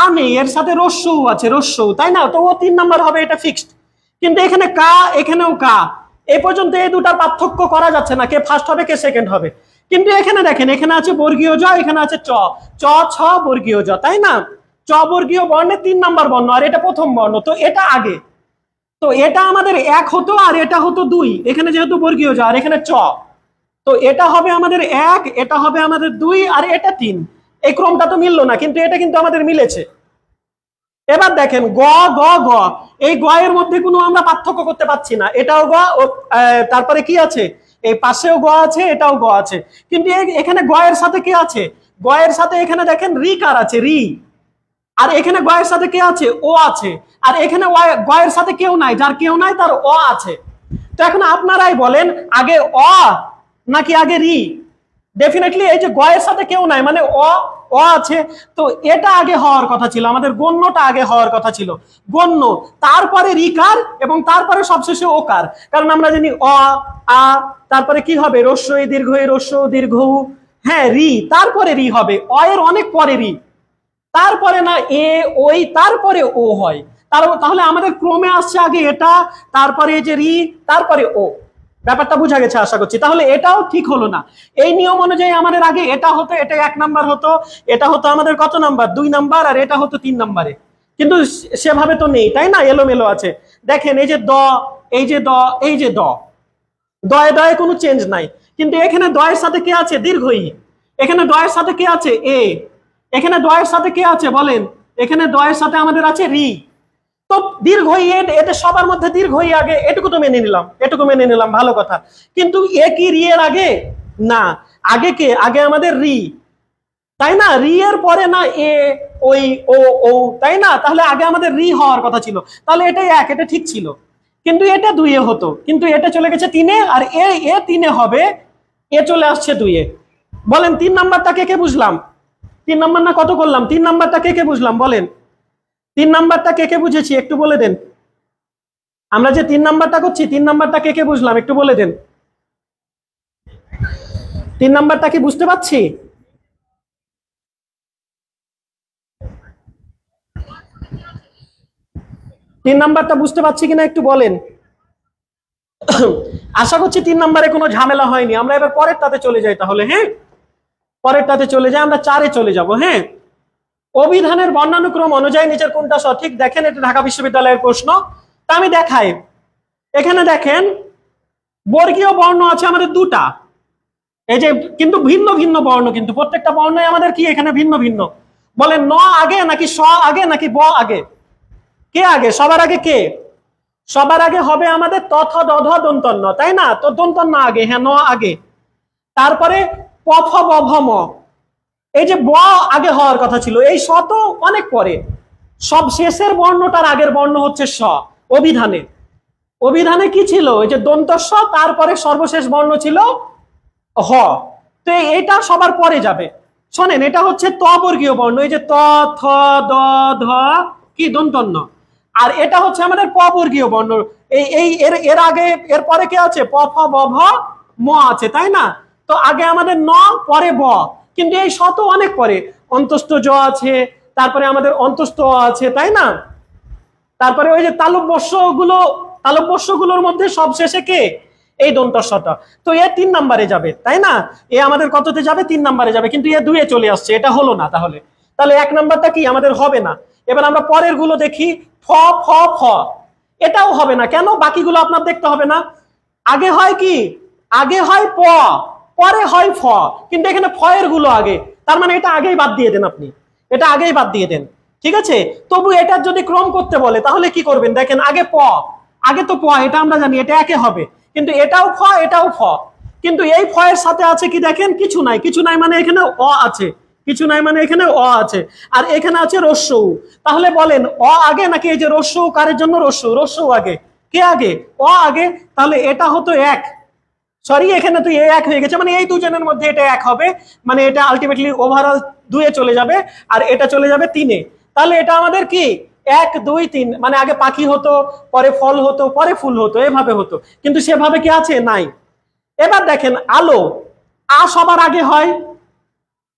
আ নেই, এর সাথে রস্যু আছে, রস্যু, তাই না। তো ও 3 নাম্বার হবে, এটা ফিক্সড। কিন্তু এখানে কা, এখানেও কা, এই পর্যন্ত এই দুটার পার্থক্য করা যাচ্ছে না, কে ফার্স্ট হবে কে সেকেন্ড হবে। কিন্তু এখানে দেখেন, এখানে আছে বর্গীয় জ, এখানে আছে চ, চ, ছ, বর্গীয় জ, তাই না। চ বর্গীয় বর্ণের 3 নাম্বার বর্ণ, আর এটা প্রথম বর্ণ, তো এটা আগে। তো এটা আমাদের 1 হতো, আর এটা হতো 2, এখানে যেহেতু বর্গীয় জ আর এখানে চ, তো এটা হবে আমাদের 1, এটা হবে আমাদের 2, আর এটা 3। এই ক্রমটা তো মিললো না, কিন্তু এটা কিন্তু আমাদের মিলেছে। এবার দেখেন গ গ গ, এই গ এর মধ্যে কোনো আমরা পার্থক্য করতে পারছি না, এটাও গ, তারপরে কি আছে, এই পাশেও গ আছে, এটাও গ আছে, কিন্তু এখানে গ এর সাথে কি আছে, গ এর সাথে এখানে দেখেন রি কার আছে, রি, আর এখানে গ এর সাথে কে আছে, ও আছে, আর এখানে গ এর সাথে কেউ নাই, যার কেউ নাই তার অ আছে। তো এখন আপনারাই বলেন আগে অ নাকি আগে রি? ডেফিনেটলি এই যে গ এর সাথে কেউ নাই মানে অ আছে, তো এটা আগে হওয়ার কথা ছিল, আমাদের গণ্যটা আগে হওয়ার কথা ছিল, গণ্য, তারপরে রিকার এবং তারপরে সবশেষে ওকার, কারণ আমরা জানি অ আ, তারপরে কি হবে রস্য ই দীর্ঘ ই রস্য দীর্ঘ উ, হ্যাঁ রি, তারপরে রি হবে, অ এর অনেক পরে রি, তারপরে না এ ওই, তারপরে ও হয়, তাহলে আমাদের ক্রমে আসছে আগে এটা, তারপরে যে রি, তারপরে ও। ব্যাপারটা বোঝা গেছে আশা করছি। তাহলে এটাও ঠিক হলো না, এই নিয়ম অনুযায়ী আমাদের আগে এটা হতো, এটা 1 নাম্বার হতো, এটা হতো আমাদের কত নাম্বার 2 নাম্বার, আর এটা হতো 3 নাম্বারে, কিন্তু সেভাবে তো নেই, তাই না, এলোমেলো আছে। দেখেন এই যে দ, এই যে দ, এই যে দ, দয়ে দয়ে কোনো চেঞ্জ নাই, কিন্তু এখানে দয়ের সাথে কে আছে, দীর্ঘ ই, এখানে দয়ের সাথে কে আছে, এ, এখানে দয়ের সাথে কে আছে বলেন, এখানে দয়ের সাথে আমাদের আছে রি, তো দীর্ঘ ই, এটা সবার মধ্যে দীর্ঘ ই আগে, এটুকু তো মেনে নিলাম, এটুকু মেনে নিলাম, ভালো কথা, কিন্তু এ কি রি এর আগে না, আগে কে, আগে আমাদের রি, তাই না, রি এর পরে না এ ওই ও ও, তাই না, তাহলে আগে আমাদের রি হওয়ার কথা ছিল, তাহলে এটাই 1, এটা ঠিক ছিল, কিন্তু এটা 2 এ হতো, কিন্তু এটা চলে গেছে 3 এ, আর এ 3 এ হবে, এ চলে আসছে 2 এ। বলেন 3 নাম্বারটা কে কে বুঝলাম, 3 নাম্বার না কত করলাম, 3 নাম্বারটা কে কে বুঝলাম বলেন, 3 নাম্বারটা কে কে বুঝেছি একটু বলে দেন, আমরা যে 3 নাম্বারটা করছি 3 নাম্বারটা কে কে বুঝলাম একটু বলে দেন, 3 নাম্বারটা কি বুঝতে পারছি? তিন নাম্বারটা বুঝতে পারছি কিনা একটু বলেন। আশা করছি 3 নাম্বারে কোনো ঝামেলা হয়নি। আমরা এবার পরেরটাতে চলে যাই তাহলে, হ্যাঁ পরেরটাতে চলে যাই, আমরা 4-এ চলে যাব। হ্যাঁ, অভিধানের বর্ণানুক্রম অনুযায়ী নিচের কোনটা সঠিক? দেখেন এটা ঢাকা বিশ্ববিদ্যালয়ের প্রশ্ন, তা আমি দেখাই। এখানে দেখেন বর্গীয় বর্ণ আছে আমাদের 2টা, এই যে, কিন্তু ভিন্ন ভিন্ন বর্ণ, কিন্তু প্রত্যেকটা বর্ণই আমাদের কি এখানে ভিন্ন ভিন্ন। বলেন ন আগে নাকি স আগে নাকি ব আগে, কে আগে? সবার আগে কে? সবার আগে হবে আমাদের তথ দধ দন্তন্য, তাই না, তো দন্তন্য আগে, হ্যাঁ ন আগে, তারপরে পফ বভ ম, এই যে ব আগে হওয়ার কথা ছিল, এই স তো অনেক পরে, সব শেষের বর্ণটার আগের বর্ণ হচ্ছে স। অভিধানে, অভিধানে কি ছিল, এই যে দন্ত স, তারপরে সর্বশেষ বর্ণ ছিল হ, তো এটা সবার পরে যাবে। শোনেন এটা হচ্ছে ত বর্গীয় বর্ণ, এই যে ত থ দ ধ কি দন্তন্য, আর এটা হচ্ছে আমাদের প বর্গীয় বর্ণ, এই এর আগে এর পরে কে আছে, প ফ ব ভ ম আছে, তাই না, তো আগে আমাদের ন, পরে ব, কিন্তু এই শত অনেক পরে, অন্তস্থ জ আছে, তারপরে আমাদের অন্তস্থ আছে, তাই না, তারপরে ওই যে তালব্যস্যগুলোর মধ্যে সবশেষে কে, এই দন্তস্বটা, তো এ 3 নাম্বারে যাবে, তাই না, এ আমাদের কততে যাবে, 3 নাম্বারে যাবে, কিন্তু এ 2-এ চলে আসছে, এটা হলো না, তাহলে 1 নাম্বারটা কি আমাদের হবে না। এবার আমরা পরের গুলো দেখি, ফ ফ ফ, এটাও হবে না, কেন, বাকিগুলো আপনার দেখতে হবে না, আগে হয় কি, আগে হয় প, পরে হয় ফ, কিন্তু এখানে ফ এর গুলো আগে, তার মানে এটা আগেই বাদ দিয়ে দেন আপনি, এটা আগেই বাদ দিয়ে দেন, ঠিক আছে। তবু এটার যদি ক্রম করতে বলে তাহলে কি করবেন, দেখেন আগে প, আগে তো প, এটা আমরা জানি, এটা একে হবে, কিন্তু এটাও ফ এটাও ফ, কিন্তু এই ফ এর সাথে আছে কি, দেখেন কিছু নাই, কিছু নাই মানে এখানে অ আছে, কিছু নাই মানে এখানে অ আছে, আর এখানে আছে রস্য উ, তাহলে বলেন অ আগে নাকি এই যে রস্য উ কারের জন্য রস্য উ আগে, কে আগে, অ আগে, তাহলে এটা হতো 1, সরি এখানে তো এ 1 হয়ে গেছে, মানে এই দুজনের মধ্যে এটা 1 হবে, মানে এটা আলটিমেটলি ওভারঅল 2-এ চলে যাবে, আর এটা চলে যাবে 3-এ, তাহলে এটা আমাদের কি 1 2 3, মানে আগে পাখি হতো, পরে ফল হতো, পরে ফুল হতো, এভাবে হতো, কিন্তু সেভাবে কি আছে, নাই। এবার দেখেন আলো, আ সবার আগে হয়,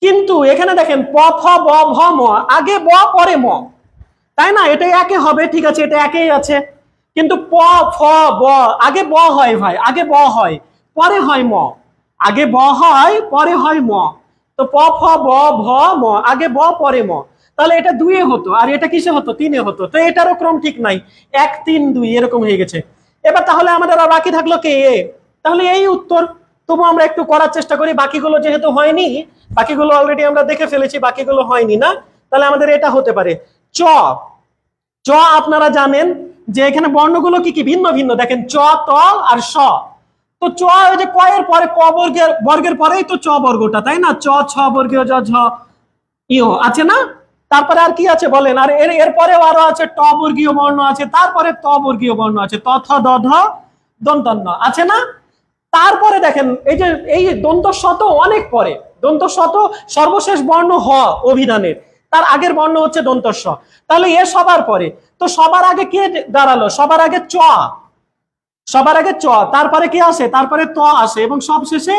কিন্তু এখানে দেখেন প ফ ব ভ ম, আগে ব পরে ম, তাই না, এটা 1-এ হবে, ঠিক আছে, এটা 1-এই আছে, কিন্তু প ফ ব, আগে ব হয় ভাই, আগে ব হয় পরে হয় ম, আগে ব হয় পরে হয় ম, তো প ফ ব ভ ম, আগে ব পরে ম, তাহলে এটা 2-এ হতো, আর এটা কিসে হতো, 3-এ হতো, তো এটারও ক্রম ঠিক নাই, 1 3 2 এরকম হয়ে গেছে। এবার তাহলে আমাদের আর বাকি থাকলো কে, এ, তাহলে এই উত্তর। তবু আমরা একটু করার চেষ্টা করি, বাকিগুলো যেহেতু হয়নি, বাকিগুলো অলরেডি আমরা দেখে ফেলেছি, বাকিগুলো হয়নি না, তাহলে আমাদের এটা হতে পারে চ, চ আপনারা জানেন যে এখানে বর্ণগুলো কি কি ভিন্ন ভিন্ন, দেখেন চ, ত আর স। তো চ ওই যে ক এর পরে ক বর্গের পরেই তো চ বর্গটা, তাই না? চ, ছ বর্গীয় জ, ঝ, ইও আছে না? তারপরে আর কি আছে বলেন? আর এরপরেও আরো আছে ট বর্গীয় বর্ণ আছে, তারপরে ত বর্গীয় বর্ণ আছে, ত, থ, দ, ধ, দন্ত, ন আছে না? তারপরে দেখেন এই যে এই দন্ত স তো অনেক পরে, দন্ত স তো সর্বশেষ বর্ণ হ অভিধানের, তার আগের বর্ণ হচ্ছে দন্ত স। তাহলে এ সবার পরে, তো সবার আগে কে দাঁড়ালো? সবার আগে চ, সবার আগে চ, তারপরে কি আসে? তারপরে ত আসে, এবং সবশেষে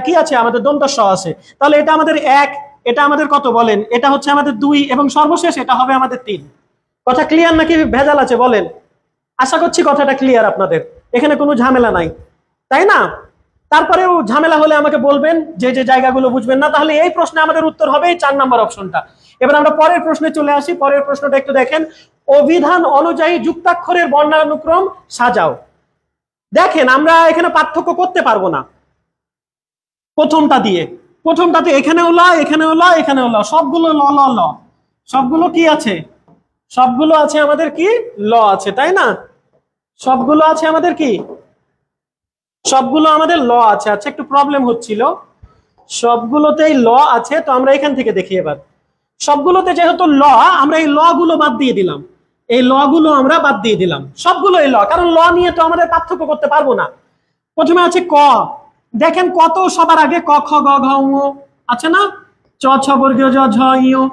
কি আছে? আমাদের দন্ত স আছে। তাহলে এটা আমাদের এক, এটা আমাদের কত বলেন? এটা হচ্ছে আমাদের দুই, এবং সর্বশেষ এটা হবে আমাদের তিন। কথা ক্লিয়ার নাকি ভেজাল আছে বলেন? আশা করছি কথাটা ক্লিয়ার আপনাদের, এখানে কোনো ঝামেলা নাই, তাই না? তারপরেও ঝামেলা হলে আমাকে বলবেন যে যে জায়গাগুলো বুঝবেন না। তাহলে এই প্রশ্নে আমাদের উত্তর হবে এই 4 নম্বর অপশনটা। এবার আমরা পরের প্রশ্নে চলে আসি। পরের প্রশ্নটা একটু দেখেন, অভিধান অনুযায়ী যুক্তাক্ষরের বর্ণানুক্রম সাজাও। দেখেন আমরা এখানে পার্থক্য করতে পারবো না প্রথমটা দিয়ে, প্রথমটাতে এখানেও ল, এখানেও ল, এখানেও ল, সবগুলো ল ল ল, সবগুলো কি আছে? সবগুলো আছে আমাদের কি? ল আছে, তাই না? সবগুলো আছে আমাদের কি? সবগুলো আমাদের ল আছে। আচ্ছা, একটু প্রবলেম হচ্ছিল, সবগুলোতেই ল আছে। তো আমরা এখান থেকে দেখি এবার, সবগুলোতে যেহেতু ল, আমরা এই ল গুলো বাদ দিয়ে দিলাম, এই ল গুলো আমরা বাদ দিয়ে দিলাম, সবগুলোই ল, কারণ ল নিয়ে তো আমাদের পার্থক্য করতে পারবো না। প্রথমে আছে ক, দেখেন কত সবার আগে ক, খ, গ, ঘ, ঙ আছে না? চ, ছ বর্গীয় জ, ঝ, ইয়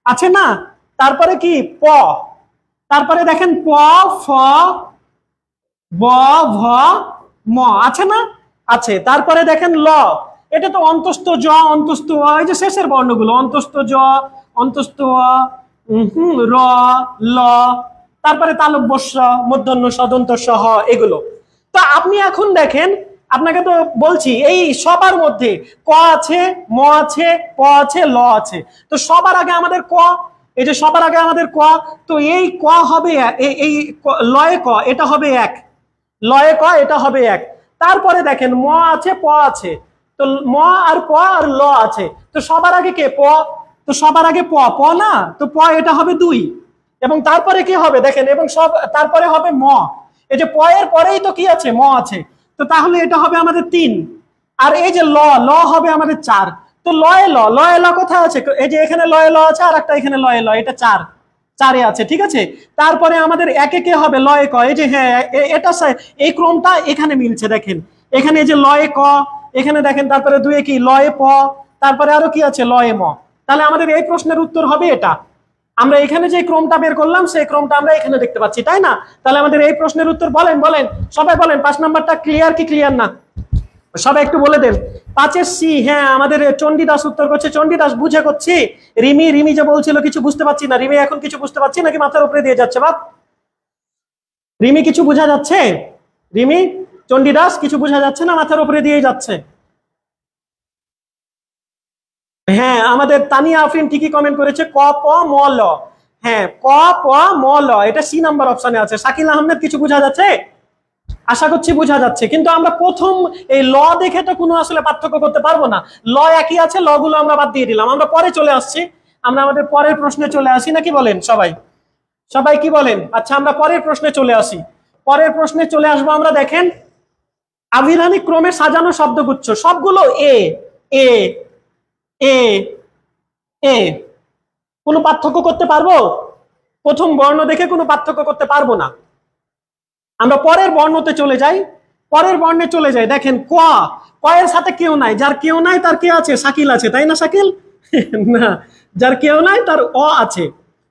আছে না? তারপরে কি প, তারপরে দেখেন প, ফ, ব, ভ, ম আছে না? আছে। তারপরে দেখেন ল, এটা তো অন্তস্থ জ, অন্তস্থ অ, এই যে শেষের বর্ণগুলো, অন্তস্থ জ, অন্তস্থ অ, র, ল, তারপরে তালব্য স, মূর্ধন্য ষ, দন্ত স, হ, এগুলো। তো আপনি এখন দেখেন, আপনাকে তো বলছি এই সবার মধ্যে ক আছে, ম আছে, প আছে, ল আছে। তো সবার আগে আমাদের ক, এই যে সবার আগে আমাদের ক, তো এই ক হবে এই লয়ে ক, এটা হবে এক, লয়ে ক এটা হবে এক। তারপরে দেখেন ম আছে, প আছে, তো ম আর প আর ল আছে, তো সবার আগে কে? প, তো সবার আগে প, প না? তো প এটা হবে দুই, এবং তারপরে কি হবে দেখেন, এবং সব তারপরে হবে ম, এই যে প এর পরেই তো কি আছে? ম আছে, তো তাহলে এটা হবে আমাদের তিন। আর এই যে ল, ল হবে আমাদের চার। তো লয়ে ল, লয়ে ল কোথায় আছে? এই যে এখানে লয়ে ল আছে, আর একটা এখানে লয়ে ল, এটা চার, চারে আছে, ঠিক আছে। তারপরে আমাদের একে কে হবে? লয়ে ক, এই যে হ্যাঁ এটা এই ক্রমটা এখানে মিলছে, দেখেন এখানে যে লয়ে ক, এখানে দেখেন, তারপরে দুয়ে কি? লয়ে প, তারপরে আরো কি আছে? লয়ে ম। তাহলে আমাদের এই প্রশ্নের উত্তর হবে এটা। আমরা এখানে যে ক্রমটা বের করলাম সেই ক্রমটা আমরা এখানে দেখতে পাচ্ছি, তাই না? তাহলে আমাদের এই প্রশ্নের উত্তর বলেন, বলেন সবাই বলেন, 5 নাম্বারটা ক্লিয়ার কি ক্লিয়ার না? সবাই একটু বলে দেন। 5-এর সি, হ্যাঁ আমাদের চণ্ডীদাস উত্তর করছে। চণ্ডীদাস বুঝে করছি। রিমি, রিমি যে বলছিল কিছু বুঝতে পারছি না, রিমি এখন কিছু বুঝতে পারছি নাকি মাথার উপরে দিয়ে যাচ্ছে বাপ? রিমি কিছু বোঝা যাচ্ছে? রিমি, চণ্ডীদাস কিছু বোঝা যাচ্ছে না, মাথার উপরে দিয়ে যাচ্ছে? হ্যাঁ আমাদের তানিয়া আফরিন ঠিকই কমেন্ট করেছে, ক, প, ম, ল। হ্যাঁ ক, প, ম, ল, এটা সি নাম্বার অপশনে আছে। শাকিল আহমেদ কিছু বোঝা যাচ্ছে? আশা করছি বোঝা যাচ্ছে। কিন্তু আমরা প্রথম এই ল দেখে তো কোনো আসলে পার্থক্য করতে পারবো না, ল একই আছে, ল গুলো আমরা বাদ দিয়ে দিলাম। আমরা পরে চলে আসছি, আমরা আমাদের পরের প্রশ্নে চলে আসি, নাকি বলেন সবাই? সবাই কি বলেন? আচ্ছা আমরা পরের প্রশ্নে চলে আসি। পরের প্রশ্নে চলে আসবো আমরা। দেখেন আভিধানিক ক্রমে সাজানো শব্দগুচ্ছ, সবগুলো এ এ এ এ, কোনো পার্থক্য করতে পারবো? প্রথম বর্ণ দেখে কোনো পার্থক্য করতে পারবো না। আমরা পরের বর্ণতে চলে যাই, পরের বর্ণে চলে যাই। দেখেন ক, ক এর সাথে কেউ নাই, যার কেউ নাই তার কে আছে? শাকিল আছে, তাই না শাকিল? না, যার কেউ নাই তার অ আছে,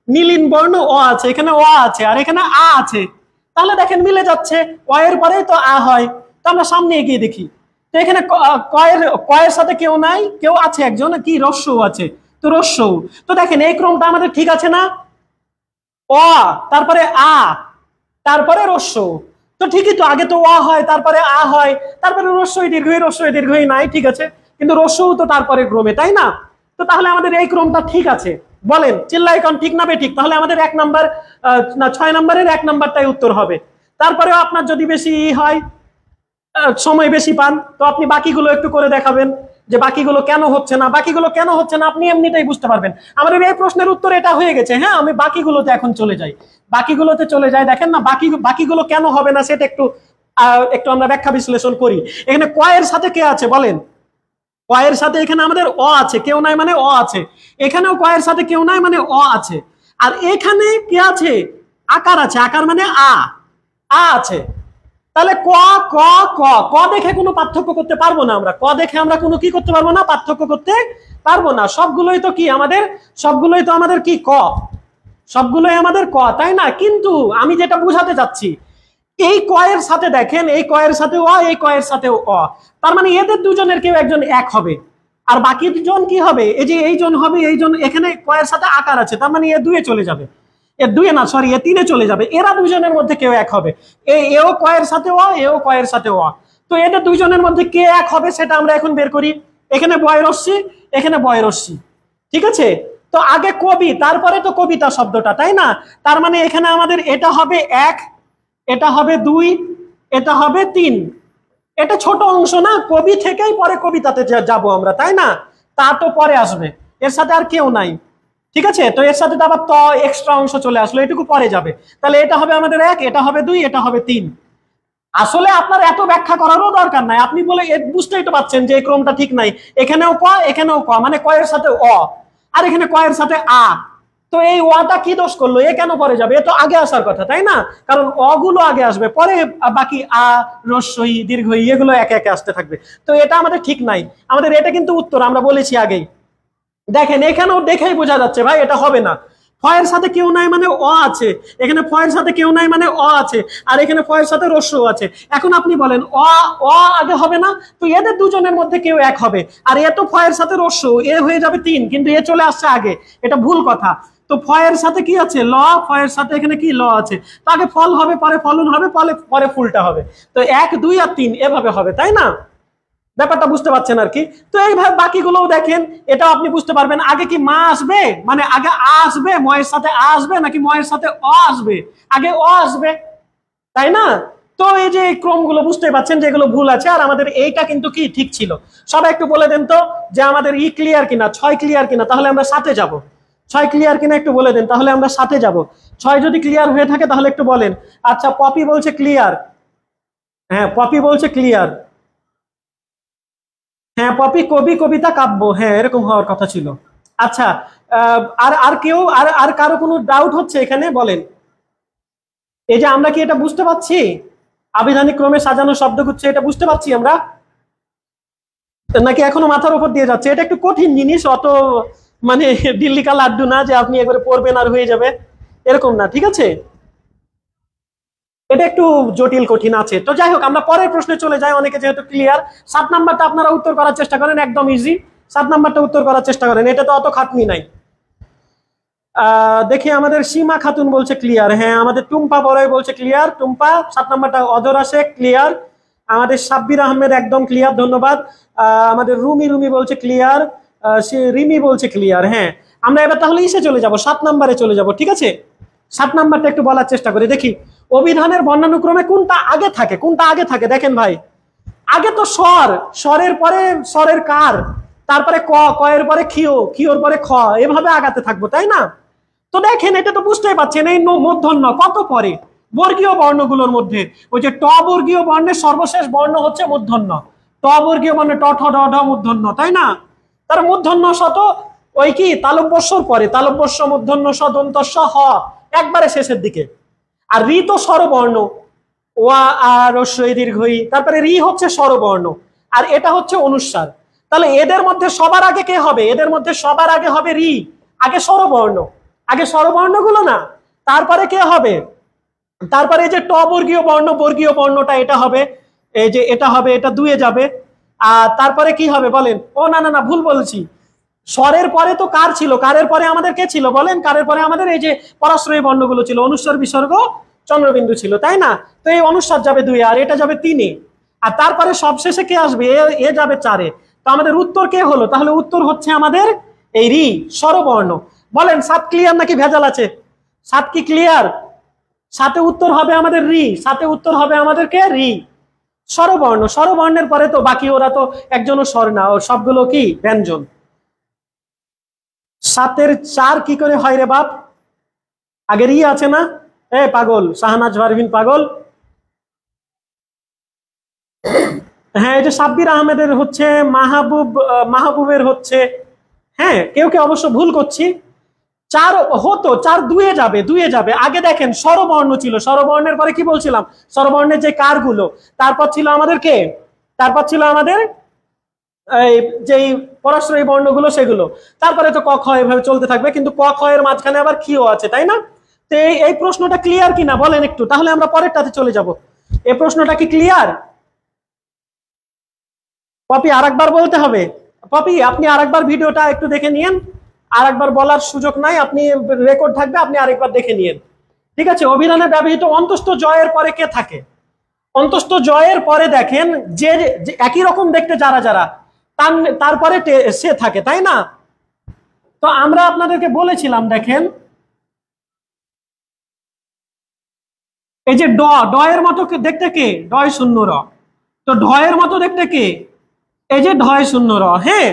নীলিন বর্ণ অ আছে, এখানে অ আছে আর এখানে আ আছে। তাহলে দেখেন মিলে যাচ্ছে, অ এর পরেই তো আ হয়। তো আমরা সামনে এগিয়ে দেখি, তো এখানে ক এর সাথে কেউ নাই, কেউ আছে একজন, কি? রস্যও আছে, তো রস্যও। তো দেখেন এই ক্রমটা আমাদের ঠিক আছে না? অ, তারপরে আ, তারপরে রস্য, তো ঠিকই তো, আগে তো অ হয়, তারপরে আ হয়, তারপরে রস্যই দীর্ঘই, রস্যই দীর্ঘই নাই, ঠিক আছে, কিন্তু রস্যও তো তারপরে ক্রমে, তাই না? তো তাহলে আমাদের এই ক্রমটা ঠিক আছে, বলেন চিল্লাই কোন ঠিক না বেঠিক? তাহলে আমাদের 1 নাম্বার না 6 নাম্বারের 1 নাম্বারটাই উত্তর হবে। তারপরেও আপনার যদি বেশি হয়, সময় বেশি পান, তো আপনি বাকিগুলো একটু করে দেখাবেন। যে বাকিগুলো কেন হচ্ছে না, বাকিগুলো কেন হচ্ছে না আপনি এমনিতেই বুঝতে পারবেন। আমাদের এই প্রশ্নের উত্তর এটা হয়ে গেছে। হ্যাঁ, আমি বাকিগুলোতে এখন চলে যাই, বাকিগুলোতে চলে যাই। দেখেন না বাকিগুলো কেন হবে না সেটা একটু আমরা ব্যাখ্যা বিশ্লেষণ করি। এখানে ক এর সাথে কে আছে বলেন? ক এর সাথে এখানে আমাদের অ আছে, কেউ নাই মানে অ আছে। এখানেও ক এর সাথে কেউ নাই মানে অ আছে। আর এখানে কি আছে? আকার আছে, আকার মানে আ আছে। তাহলে ক ক ক ক দেখে কোনো পার্থক্য করতে পারবো না আমরা, ক দেখে আমরা কোনো কি করতে পারবো না, পার্থক্য করতে পারবো না। সবগুলোই তো কি আমাদের, সবগুলোই তো আমাদের কি ক, সবগুলোই আমাদের ক, তাই না? কিন্তু আমি যেটা বুঝাতে চাচ্ছি, এই ক এর সাথে দেখেন, এই ক এর সাথে অ, এই ক এর সাথে অ, তার মানে এদের দুজনের কেউ একজন এক হবে। আর বাকি দুজন কি হবে? এই যে এইজন হবে, এইজন এখানে ক এর সাথে আকার আছে, তার মানে এ দুয়ে চলে যাবে, এ দুয়ে না সরি এ তিনে চলে যাবে। এরা দুজনের মধ্যে কেউ এক হবে, এও ক এর সাথে অ, এও ক এর সাথে অ। তো এদের দুজনের মধ্যে কে এক হবে সেটা আমরা এখন বের করি। এখানে বয় রশ্মি, এখানে বয় রশ্মি, ঠিক আছে? তো আগে কবি, তারপরে তো কবিতা শব্দটা, তাই না? তার মানে এখানে আমাদের এটা হবে এক, এটা হবে দুই, এটা হবে তিন। এটা ছোট অংশ না, কবি থেকেই পরে কবিতাতে যাব আমরা, তাই না? তা তো পরে আসবে, এর সাথে আর কেউ নাই, ঠিক আছে? তো এর সাথে তো আবার ত এক্সট্রা অংশ চলে আসলো, এটুকু পরে যাবে। তাহলে এটা হবে আমাদের এক, এটা হবে দুই, এটা হবে তিন। আসলে আপনার এত ব্যাখ্যা করারও দরকার নাই, আপনি বলে বুঝতেই তো পারছেন যে এই ক্রমটা ঠিক নাই। এখানেও ক, এখানেও ক, মানে ক এর সাথে অ, আর এখানে ক এর সাথে আ। তো এই ওয়াটা কি দোষ করলো? এ কেন পরে যাবে? এ তো আগে আসার কথা, তাই না? কারণ অগুলো আগে আসবে, পরে বাকি আ, রস্যই, দীর্ঘই এগুলো একে একে আসতে থাকবে। তো এটা আমাদের ঠিক নাই, আমাদের এটা কিন্তু উত্তর আমরা বলেছি আগেই। দেখেন এখানেও দেখেই বোঝা যাচ্ছে ভাই এটা হবে না। ফ এর সাথে কেউ নাই মানে অ আছে, এখানে ফ এর সাথে কেউ নাই মানে অ আছে, আর এখানে ফ এর সাথে রস্য আছে। এখন আপনি বলেন অ অ আগে হবে না? তো এদের দুজনের মধ্যে কেউ এক হবে, আর এ তো ফ এর সাথে রস্য, এ হয়ে যাবে তিন, কিন্তু এ চলে আসছে আগে, এটা ভুল কথা। তো ফ এর সাথে কি আছে? ল, ফ এর সাথে এখানে কি ল আছে, তো আগে ফল হবে, পরে ফলন হবে, পরে ফুলটা হবে। তো এক দুই আর তিন এভাবে হবে, তাই না? ব্যাপারটা বুঝতে পারছেন আর কি? তো এইভাবে বাকিগুলোও দেখেন, এটাও আপনি বুঝতে পারবেন। আগে কি মা আসবে, মানে আগে আ আসবে, ময়ের সাথে আ আসবে, নাকি ময়ের সাথে অ আসবে? আগে অ আসবে, তাই না? তো এই যে ক্রমগুলো বুঝতে পারছেন যে এগুলো ভুল আছে, আর আমাদের এইটা কিন্তু কি ঠিক ছিল। সবাই একটু বলে দেন তো যে আমাদের ই ক্লিয়ার কিনা, 6 ক্লিয়ার কিনা, তাহলে আমরা 7-এ যাব। 6 ক্লিয়ার কিনা একটু বলে দেন, তাহলে আমরা 7-এ যাব। 6 যদি ক্লিয়ার হয়ে থাকে তাহলে একটু বলেন। আচ্ছা, পপি বলছে ক্লিয়ার, হ্যাঁ পপি বলছে ক্লিয়ার। হ্যাঁ পপি কবি, কবিতা, কাব্য, হ্যাঁ এরকম হওয়ার কথা ছিল। আচ্ছা, আর আর কেউ আর কারো কোনো ডাউট হচ্ছে এখানে বলেন? এই যে আমরা কি এটা বুঝতে পারছি, আবিধানিক ক্রমে সাজানো শব্দগুচ্ছ, এটা বুঝতে পারছি আমরা, নাকি এখনো মাথার উপর দিয়ে যাচ্ছে? এটা একটু কঠিন জিনিস, অত মানে দিল্লি কা লাড্ডু না যে আপনি একবারে পড়বেন আর হয়ে যাবে, এরকম না, ঠিক আছে? এটা একটু জটিল কঠিন আছে। তো যাই হোক, আমরা পরের প্রশ্নে চলে যাই, অনেকে যেহেতু ক্লিয়ার। 7 নাম্বারটা আপনারা উত্তর করার চেষ্টা করেন, একদম ইজি। 7 নাম্বারটা উত্তর করার চেষ্টা করেন, এটা তো অত খাটনি নাই। দেখি আমাদের সীমা খাতুন বলছে ক্লিয়ার, হ্যাঁ আমাদের টুম্পা বড়াই বলছে ক্লিয়ার। টুম্পা 7 নাম্বারটা। অজরা শেখ ক্লিয়ার, আমাদের সাব্বির আহমেদ একদম ক্লিয়ার, ধন্যবাদ। আমাদের রুমি বলছে ক্লিয়ার, সে রিমি বলছে ক্লিয়ার। হ্যাঁ, আমরা এবার তাহলে ইসে চলে যাব, 7 নাম্বারে চলে যাব, ঠিক আছে? 7 নাম্বারটা একটু বলার চেষ্টা করি, দেখি অভিধানের বর্ণানুক্রমে কোনটা আগে থাকে, কোনটা আগে থাকে। দেখেন ভাই, আগে তো স্বর, স্বরের পরে স্বরের কার, তারপরে ক, ক এর পরে খিও, খিওর পরে খ, এভাবে আগাতে থাকবো, তাই না? তো দেখেন এটা তো বুঝতেই পারছেন, এই মূর্ধন্য কত পরে বর্গীয় বর্ণগুলোর মধ্যে, ওই যে ট বর্গীয় বর্ণের সর্বশেষ বর্ণ হচ্ছে মূর্ধন্য। ট বর্গীয় বর্ণে ট ঠ ড ঢ মূর্ধন্য, তাই না? তার মূর্ধন্য শত ওই কি তালব্যস্যর পরে, তালব্যস্য মূর্ধন্য স দন্তস্য হ একবারে শেষের দিকে। আর রি তো স্বরবর্ণ, ওয়া আর রস্যই দীর্ঘই, তারপরে রি হচ্ছে স্বরবর্ণ, আর এটা হচ্ছে অনুস্বার। তাহলে এদের মধ্যে সবার আগে কে হবে? এদের মধ্যে সবার আগে হবে রি, আগে স্বরবর্ণ, আগে স্বরবর্ণগুলো না, তারপরে কে হবে? তারপরে এই যে ট বর্গীয় বর্ণ, বর্গীয় বর্ণটা এটা হবে, এই যে এটা হবে, এটা দুয়ে যাবে। আর তারপরে কি হবে বলেন? ও না না না, ভুল বলছি। স্বরের পরে তো কার ছিল, কারের পরে আমাদের কে ছিল বলেন? কারের পরে আমাদের এই যে পরাশ্রয়ী বর্ণগুলো ছিল, অনুস্বর, বিসর্গ, চন্দ্রবিন্দু ছিল, তাই না? তো এই অনুস্বার যাবে 2-এ, আর এটা যাবে 3-এ, আর তারপরে সবশেষে কে আসবে? এ যাবে 4-এ। তো আমাদের উত্তর কে হলো? তাহলে উত্তর হচ্ছে আমাদের এই রি, স্বরবর্ণ। বলেন 7 ক্লিয়ার নাকি ভেজাল আছে? 7 কি ক্লিয়ার? 7-এ উত্তর হবে আমাদের রি, 7-এ উত্তর হবে আমাদের কে? রি, স্বরবর্ণ, স্বরবর্ণের পরে তো বাকি ওরা তো একজনও স্বর না, ও সবগুলো কি ব্যঞ্জন। 7-এর 4 কি করে হয় রে বাপ? আগের আছে না? এ পাগল, শাহনাজ পারভিন পাগল। হ্যাঁ, এই যে সাব্বির আহমেদের হচ্ছে, মাহবুবের হচ্ছে। হ্যাঁ, কেউ কেউ অবশ্য ভুল করছি। 4 হতো, 4 দুয়ে যাবে। আগে দেখেন স্বরবর্ণ ছিল, স্বরবর্ণের পরে কি বলছিলাম, স্বরবর্ণের যে কারগুলো, তারপর ছিল আমাদের কে, তারপর ছিল আমাদের এই যেই পরাশ্রয়ী বর্ণগুলো সেগুলো, তারপরে তো ক খ এভাবে চলতে থাকবে, কিন্তু ক খ এর মাঝখানে আবার খিও আছে, তাই না? তো এই প্রশ্নটা ক্লিয়ার কিনা বলেন একটু, তাহলে আমরা পরেরটাতে চলে যাব। এই প্রশ্নটা কি ক্লিয়ার? পপি আরেকবার বলতে হবে। পপি আপনি আরেকবার ভিডিওটা একটু দেখে নিয়েন, আরেকবার বলার সুযোগ নাই, আপনি রেকর্ড থাকবে, আপনি আরেকবার দেখে নিয়েন, ঠিক আছে? অভিধানে ব্যবহৃত অন্তস্থ জয়ের পরে কে থাকে? অন্তস্থ জয়ের পরে দেখেন যে একই রকম দেখতে যারা যারা, তারপরে সে থাকে, তাই না? তো আমরা আপনাদেরকে বলেছিলাম, দেখেন এই যে ড এর মতো দেখতে কে? ডয় শূন্য র। তো ঢয়ের মতো দেখতে কে? এই যে ঢয় শূন্য র। হ্যাঁ,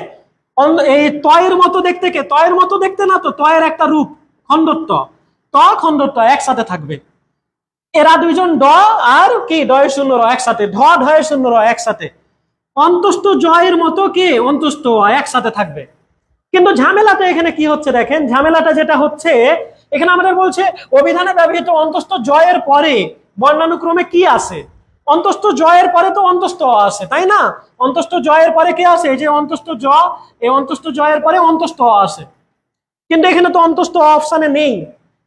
এই তয়ের মতো দেখতে কে? তয়ের মতো দেখতে না তো, তয়ের একটা রূপ খণ্ডত্ব, খণ্ডত্ব একসাথে থাকবে। এরা দুইজন ড আর কি ডয় শূন্য র একসাথে, ঢয় শূন্য র একসাথে। অন্তস্থ জয়ের মতো কি অন্তস্থ একসাথে থাকবে। কিন্তু ঝামেলাটা এখানে কি হচ্ছে দেখেন, ঝামেলাটা যেটা হচ্ছে এখানে আমাদের বলছে অভিধানে ব্যবহৃত অন্তস্থ জয়ের পরে বর্ণানুক্রমে কি আছে? অন্তস্থ জয়ের পরে তো অন্তস্থ আছে, তাই না? অন্তস্থ জয়ের পরে কে আছে? এই যে অন্তস্থ জ, এই অন্তস্থ জয়ের পরে অন্তস্থ আছে, কিন্তু এখানে তো অন্তস্থ অপশনে নেই।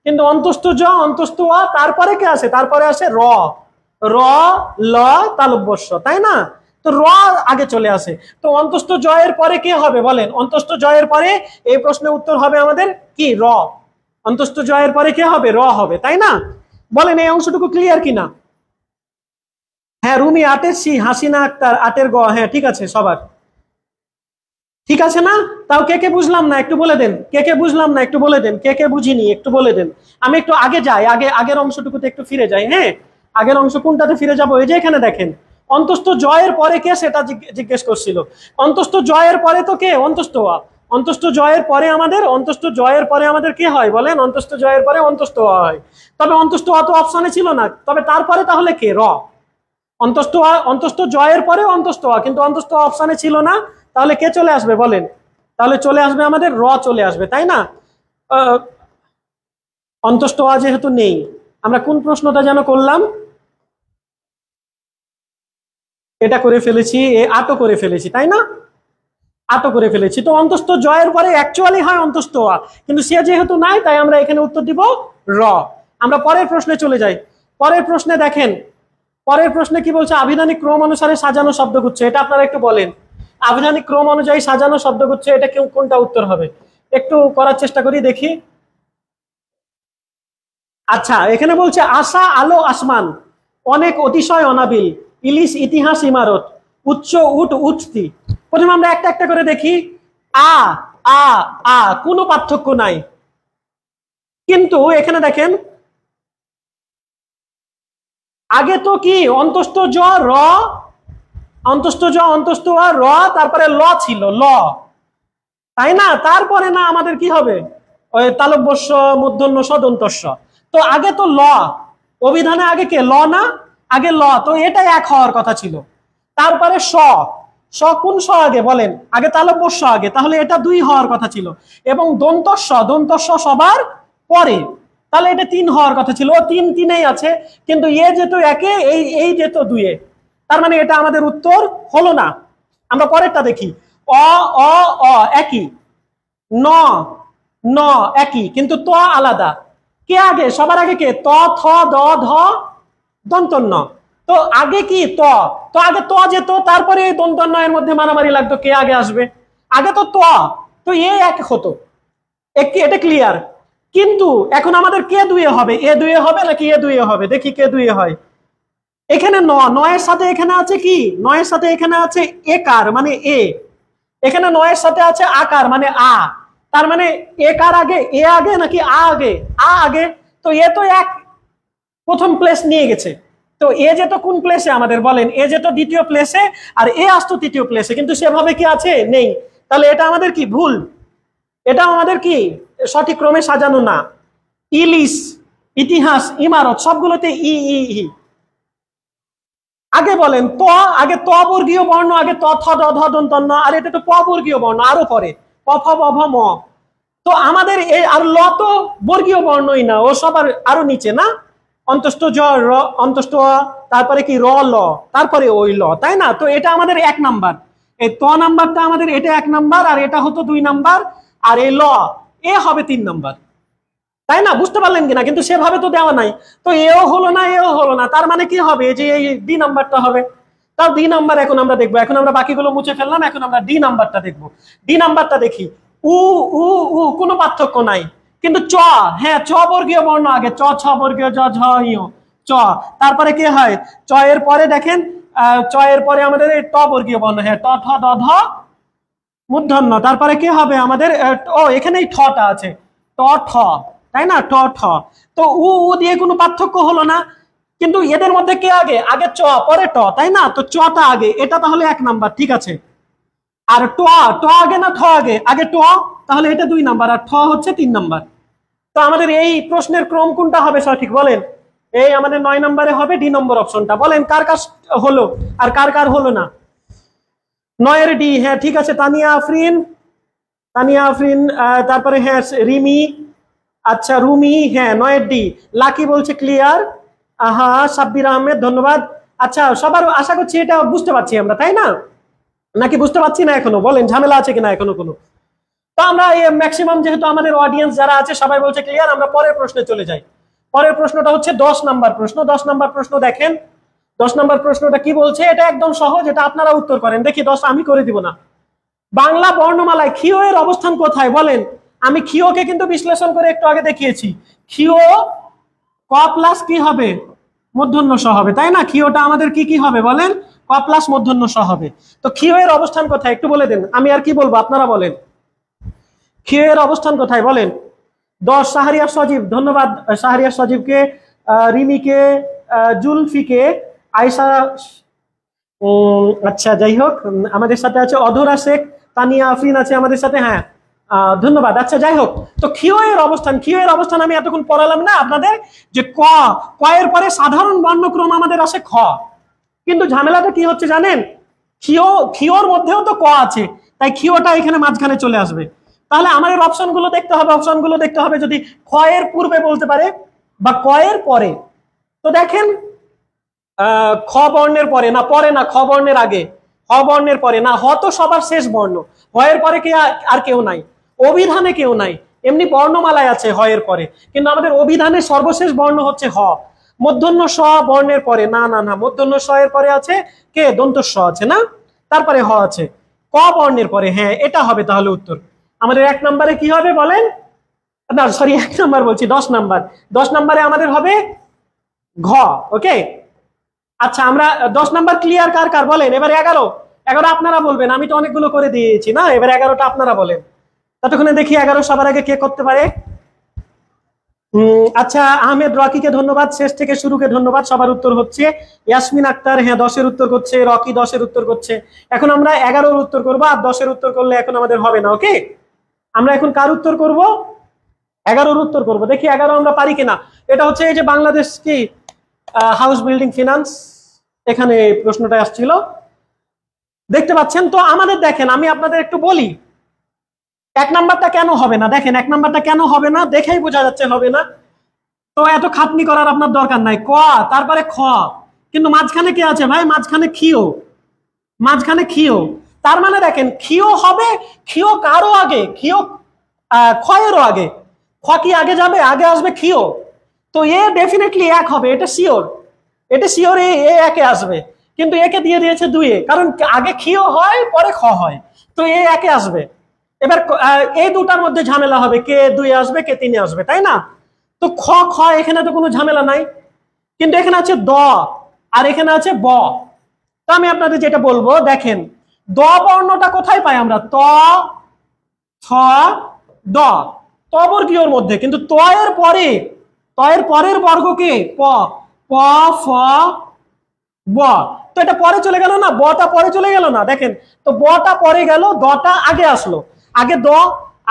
কিন্তু অন্তস্থ জ, অন্তস্থ আ, তারপরে কে আছে? তারপরে আছে র, র ল তালব্যস্য, তাই না? তো র আগে চলে আসে। তো অন্তস্থ জয়ের পরে কে হবে বলেন? অন্তস্থ জয়ের পরে এই প্রশ্নের উত্তর হবে আমাদের কি? র। অন্তস্থ জয়ের পরে কে হবে? র হবে, তাই না? বলেন এই অংশটুকু ক্লিয়ার কিনা? হ্যাঁ, রুমি 8-এর সি, হাসিনা আক্তার 8-এর গ। হ্যাঁ ঠিক আছে, সবার ঠিক আছে না? তাও কে কে বুঝলাম না একটু বলে দেন, কে কে বুঝলাম না একটু বলে দেন, কে কে বুঝিনি একটু বলে দেন। আমি একটু আগে যাই, আগের অংশটুকুতে একটু ফিরে যাই। হ্যাঁ, আগের অংশ কোনটাতে ফিরে যাব? এই যে এখানে দেখেন অন্তস্থ জয়ের পরে কে, সেটা জিজ্ঞেস করছিল। অন্তস্থ জয়ের পরে তো কে? অন্তস্থ আ। অন্তস্থ জয়ের পরে আমাদের, অন্তস্থ জয়ের পরে আমাদের কি হয় বলেন? অন্তস্থ জয়ের পরে অন্তস্থ আ হয়। তবে অন্তস্থ আ তো অপশনে ছিল না, তবে তারপরে তাহলে কে? র। অন্তস্থ আ, অন্তস্থ জয়ের পরে অন্তস্থ আ, কিন্তু অন্তস্থ অপশনে ছিল না, তাহলে কে চলে আসবে বলেন? তাহলে চলে আসবে আমাদের র চলে আসবে, তাই না? অন্তস্থ আ যেহেতু নেই, আমরা কোন প্রশ্নটা যেন করলাম? এটা করে ফেলেছি, আটো করে ফেলেছি, তাই না? আটো করে ফেলেছি। তো অন্তস্থ জয়ের পরে অ্যাকচুয়ালি হয় অন্তস্থ আ, কিন্তু সে যেহেতু নাই তাই আমরা এখানে উত্তর দিব র। আমরা পরের প্রশ্নে চলে যাই। পরের প্রশ্নে দেখেন, পরের প্রশ্নে কি বলছে? আভিধানিক ক্রম অনুসারে সাজানো শব্দগুচ্ছ। এটা আপনারা একটু বলেন, আভিধানিক ক্রম অনুযায়ী সাজানো শব্দগুচ্ছ, এটা কোনটা উত্তর হবে? একটু করার চেষ্টা করি, দেখি। আচ্ছা, এখানে বলছে আশা আলো আসমান, অনেক অতিশয় অনাবিল, ইলিশ ইতিহাস ইমারত, উচ্চ উঠ উঠতি। প্রথমে আমরা একটা একটা করে দেখি। আ আ আ কোনো পার্থক্য নাই, কিন্তু এখানে দেখেন আগে তো কি অন্তস্থ জ র, অন্তস্থ জ অন্তস্থ আ র, তারপরে ল ছিল, ল, তাই না? তারপরে না আমাদের কি হবে? ওই তালব্যস্য মূর্ধন্য ষ দন্তস্য। তো আগে তো ল, অভিধানে আগে কে? ল না? আগে ল, তো এটাই এক হওয়ার কথা ছিল। তারপরে স, স কোন স আগে বলেন? আগে তালব্যস্য আগে, তাহলে এটা 2 হওয়ার কথা ছিল। এবং দন্তস্য, দন্তস্য সবার পরে, তাহলে এটা 3 হওয়ার কথা ছিল। ও 3 3এই আছে, কিন্তু এ যেহেতু একে, এই যেহেতু 2-এ, তার মানে এটা আমাদের উত্তর হলো না। আমরা পরেরটা দেখি। অ অ অ একই, ন ন একই, কিন্তু ত আলাদা। কে আগে? সবার আগে কে? ত থ দ ধ দন্তন্য। তো আগে কি? ত। তো আগে ত যেত, তারপরে এই দন্তন্য এর মধ্যে মারামারি লাগতো কে আগে আসবে। আগে তো ত, তো এ এক হতো, এটা ক্লিয়ার। কিন্তু এখন আমাদের কে 2-এ হবে? এ 2-এ হবে নাকি এ 2-এ হবে? দেখি কে 2-এ হয়। এখানে নয়ের সাথে এখানে আছে কি? নয়ের সাথে এখানে আছে একার মানে এ, এখানে নয়ের সাথে আছে আকার মানে আ। তার মানে একার আগে এ আগে নাকি আ আগে? আ আগে। তো এ তো এক প্রথম প্লেস নিয়ে গেছে, তো এ যেত কোন প্লেসে আমাদের বলেন, এ যেত দ্বিতীয় প্লেসে আর এ আসতো তৃতীয় প্লেসে, কিন্তু সেভাবে কি আছে, নেই। তাহলে এটা আমাদের কি ভুল, এটা আমাদের কি সঠিক ক্রমে সাজানো না। ইলিশ, ইতিহাস, ইমারত সবগুলোতে ই ই ই। আগে বলেন ত, আগে ত বর্গীয় বর্ণ, আগে ত থ দ ধ দন্ত ন, আর এটা তো প বর্গীয় বর্ণ আরো পরে প ফ ব ভ ম। তো আমাদের আর ল তো বর্গীয় বর্ণই না, ও সবার আরো নিচে না, অন্তস্থ জ র, অন্তস্থ তারপরে কি র ল, তারপরে ওই ল, তাই না? তো এটা আমাদের 1 নাম্বার, এই ত নাম্বারটা আমাদের এটা 1 নাম্বার, আর এটা হতো 2 নাম্বার, আর এই ল এ হবে 3 নাম্বার, তাই না? বুঝতে পারলেন কিনা? কিন্তু সেভাবে তো দেওয়া নাই, তো এও হলো না এও হলো না, তার মানে কি হবে, যে এই ডি নাম্বারটা হবে। তাও ডি নাম্বার এখন আমরা দেখবো, এখন আমরা বাকিগুলো মুছে ফেললাম, এখন আমরা ডি নাম্বারটা দেখবো। ডি নাম্বারটা দেখি, উ উ উ কোনো পার্থক্য নাই, কিন্তু চ, হ্যাঁ চ বর্গীয় বর্ণ আগে, চ ছ বর্গীয় জ ঝ ই চ, তারপরে কি হয় চ এর পরে দেখেন চ এর পরে আমাদের ট বর্গীয় বর্ণ, হ্যাঁ ট ঠ দ ধ মূর্ধন্য, তারপরে কি হবে আমাদের ও এখানেই ঠটা আছে, ট ঠ, তাই না? ট ঠ। তো উ উ দিয়ে কোনো পার্থক্য হলো না, কিন্তু এদের মধ্যে কে আগে, আগে চ পরে ট, তাই না? তো চটা আগে, এটা তাহলে 1 নাম্বার, ঠিক আছে। আর ট, ট আগে না ঠ আগে, আগে ট, তাহলে এটা 2 নাম্বার, আর ঠ হচ্ছে 3 নাম্বার। তো আমাদের এই প্রশ্নের ক্রম কোনটা হবে সঠিক বলেন? এই আমাদের 9 নম্বরে হবে ডি নম্বর অপশনটা। বলেন কার কার হলো আর কার কার হলো না? 9 এর ডি, হ্যাঁ ঠিক আছে। তানিয়া আফরিন, তানিয়া আফরিন, তারপরে হ্যাঁ রিমি, আচ্ছা রুমি, হ্যাঁ 9 এর ডি। লাকি বলছে ক্লিয়ার, আহা সাব্বির আহমেদ ধন্যবাদ। আচ্ছা সবার আশা করছি এটা বুঝতে পারছি আমরা, তাই না? নাকি বুঝতে পারছি না এখনো? বলেন ঝামেলা আছে কিনা এখনো কোনো? তো আমরা ম্যাক্সিমাম যেহেতু আমাদের অডিয়েন্স যারা আছে সবাই বলছে ক্লিয়ার, আমরা পরের প্রশ্নে চলে যাই। পরের প্রশ্নটা হচ্ছে 10 নাম্বার প্রশ্ন। 10 নাম্বার প্রশ্ন দেখেন, 10 নাম্বার প্রশ্নটা কি বলছে, এটা একদম সহজ, এটা আপনারা উত্তর করেন। দেখি 10 আমি করে দিব না। বাংলা বর্ণমালায় ক্ষীয় এর অবস্থান কোথায় বলেন? আমি ক্ষীয়কে কিন্তু বিশ্লেষণ করে একটু আগে দেখিয়েছি। ক্ষীয় ক প্লাস কি হবে, মূর্ধন্য স হবে, তাই না? ক্ষীয়টা আমাদের কি কি হবে বলেন? ক প্লাস মূর্ধন্য স হবে। তো ক্ষীয় এর অবস্থান কোথায় একটু বলে দেন, আমি আর কি বলবো আপনারা বলেন। ক্ষীয় এর অবস্থান কোথায় বলেন? 10 শাহরিয়ার সজীব ধন্যবাদ, শাহরিয়ার সজীবকে, রিমিকে, জুলফিকে, আয়সা, আচ্ছা যাই হোক, আমাদের সাথে আছে অধরা শেখ, তানিয়া আফরিন আছে আমাদের সাথে, হ্যাঁ ধন্যবাদ। আচ্ছা যাই হোক, তো ক্ষীয় এর অবস্থান, ক্ষীয় এর অবস্থান আমি এতক্ষণ পড়ালাম না আপনাদের, যে ক, ক এর পরে সাধারণ বর্ণক্রম আমাদের আসে খ, কিন্তু ঝামেলাটা কি হচ্ছে জানেন? ক্ষীয়, ক্ষীয়র মধ্যেও তো ক আছে, তাই ক্ষীয়টা এখানে মাঝখানে চলে আসবে। তাহলে আমাদের অপশনগুলো দেখতে হবে, অপশনগুলো দেখতে হবে যদি খ এর পূর্বে বলতে পারে বা ক এর পরে। তো দেখেন খ বর্ণের পরে না, পরে না, খ বর্ণের আগে, হ বর্ণের পরে না, হ তো সবার শেষ বর্ণ, হ এর পরে কে আর কেউ নাই, অভিধানে কেউ নাই, এমনি বর্ণমালায় আছে হ এর পরে, কিন্তু আমাদের অভিধানের সর্বশেষ বর্ণ হচ্ছে হ। মূর্ধন্য স বর্ণের পরে না, না না, মূর্ধন্য স এর পরে আছে কে, দন্ত স আছে না, তারপরে হ আছে, ক বর্ণের পরে, হ্যাঁ এটা হবে তাহলে উত্তর। আমাদের 1 নম্বরে কি হবে বলেন? না সরি 1 নাম্বার বলছি, 10 নাম্বার। 10 নম্বরে আমাদের হবে ঘ, ওকে। আচ্ছা আমরা 10 নাম্বার ক্লিয়ার কার কার বলেন? এবার 11, 11 আপনারা বলবেন, আমি তো অনেকগুলো করে দিয়েছি না, এবার 11টা আপনারা বলেন। ততক্ষণে দেখি 11 সবার আগে কে করতে পারে। আচ্ছা আহমেদ রকিকে ধন্যবাদ, শেষ থেকে শুরুকে ধন্যবাদ, সবার উত্তর হচ্ছে। ইয়াসমিন আক্তার হ্যাঁ 10 এর উত্তর করছে, রকি 10 এর উত্তর করছে। এখন আমরা 11 এর উত্তর করবো, আর 10 এর উত্তর করলে এখন আমাদের হবে না, ওকে। আমরা এখন কার উত্তর করব? 11 এর উত্তর করব, দেখি 11 আমরা পারি কিনা। এটা হচ্ছে এই যে বাংলাদেশ কি হাউস বিল্ডিং ফিনান্স, এখানে প্রশ্নটা আসছিল, দেখতে পাচ্ছেন। তো আমাদের দেখেন আমি আপনাদের একটু বলি 1 নাম্বারটা কেন হবে না, দেখেন 1 নাম্বারটা কেন হবে না দেখেই বোঝা যাচ্ছে হবে না। তো এত খাটনি করার আপনার দরকার নাই, ক তারপরে খ, কিন্তু মাঝখানে কি আছে ভাই? মাঝখানে ক্ষীয়, মাঝখানে ক্ষীয়, তার মানে দেখেন ক্ষীয় হবে, ক্ষীয় কারো আগে, ক্ষীয় ক্ষয়েরও আগে, খ কি আগে যাবে? আগে আসবে ক্ষীয়, তো এ ডেফিনেটলি 1 হবে, এটা শিওর, এটা শিওর এ 1-এ আসবে, কিন্তু একে দিয়ে দিয়েছে 2-এ, কারণ আগে ক্ষীয় হয় পরে খ হয়, তো এ 1-এ আসবে। এবার এই দুটার মধ্যে ঝামেলা হবে, কে 2-এ আসবে কে 3-এ আসবে, তাই না? তো খ খ এখানে তো কোনো ঝামেলা নাই, কিন্তু এখানে আছে দ আর এখানে আছে ব। তো আমি আপনাদের যেটা বলবো দেখেন, দ বর্ণটা কোথায় পাই আমরা? ত থ দ, ত বর্গীয়র মধ্যে, কিন্তু ত এর পরে, ত এর পরের বর্গ কে? প, প ফ ব, তো এটা পরে চলে গেল না, বটা পরে চলে গেল না, দেখেন তো বটা পরে গেল, দটা আগে আসলো, আগে দ,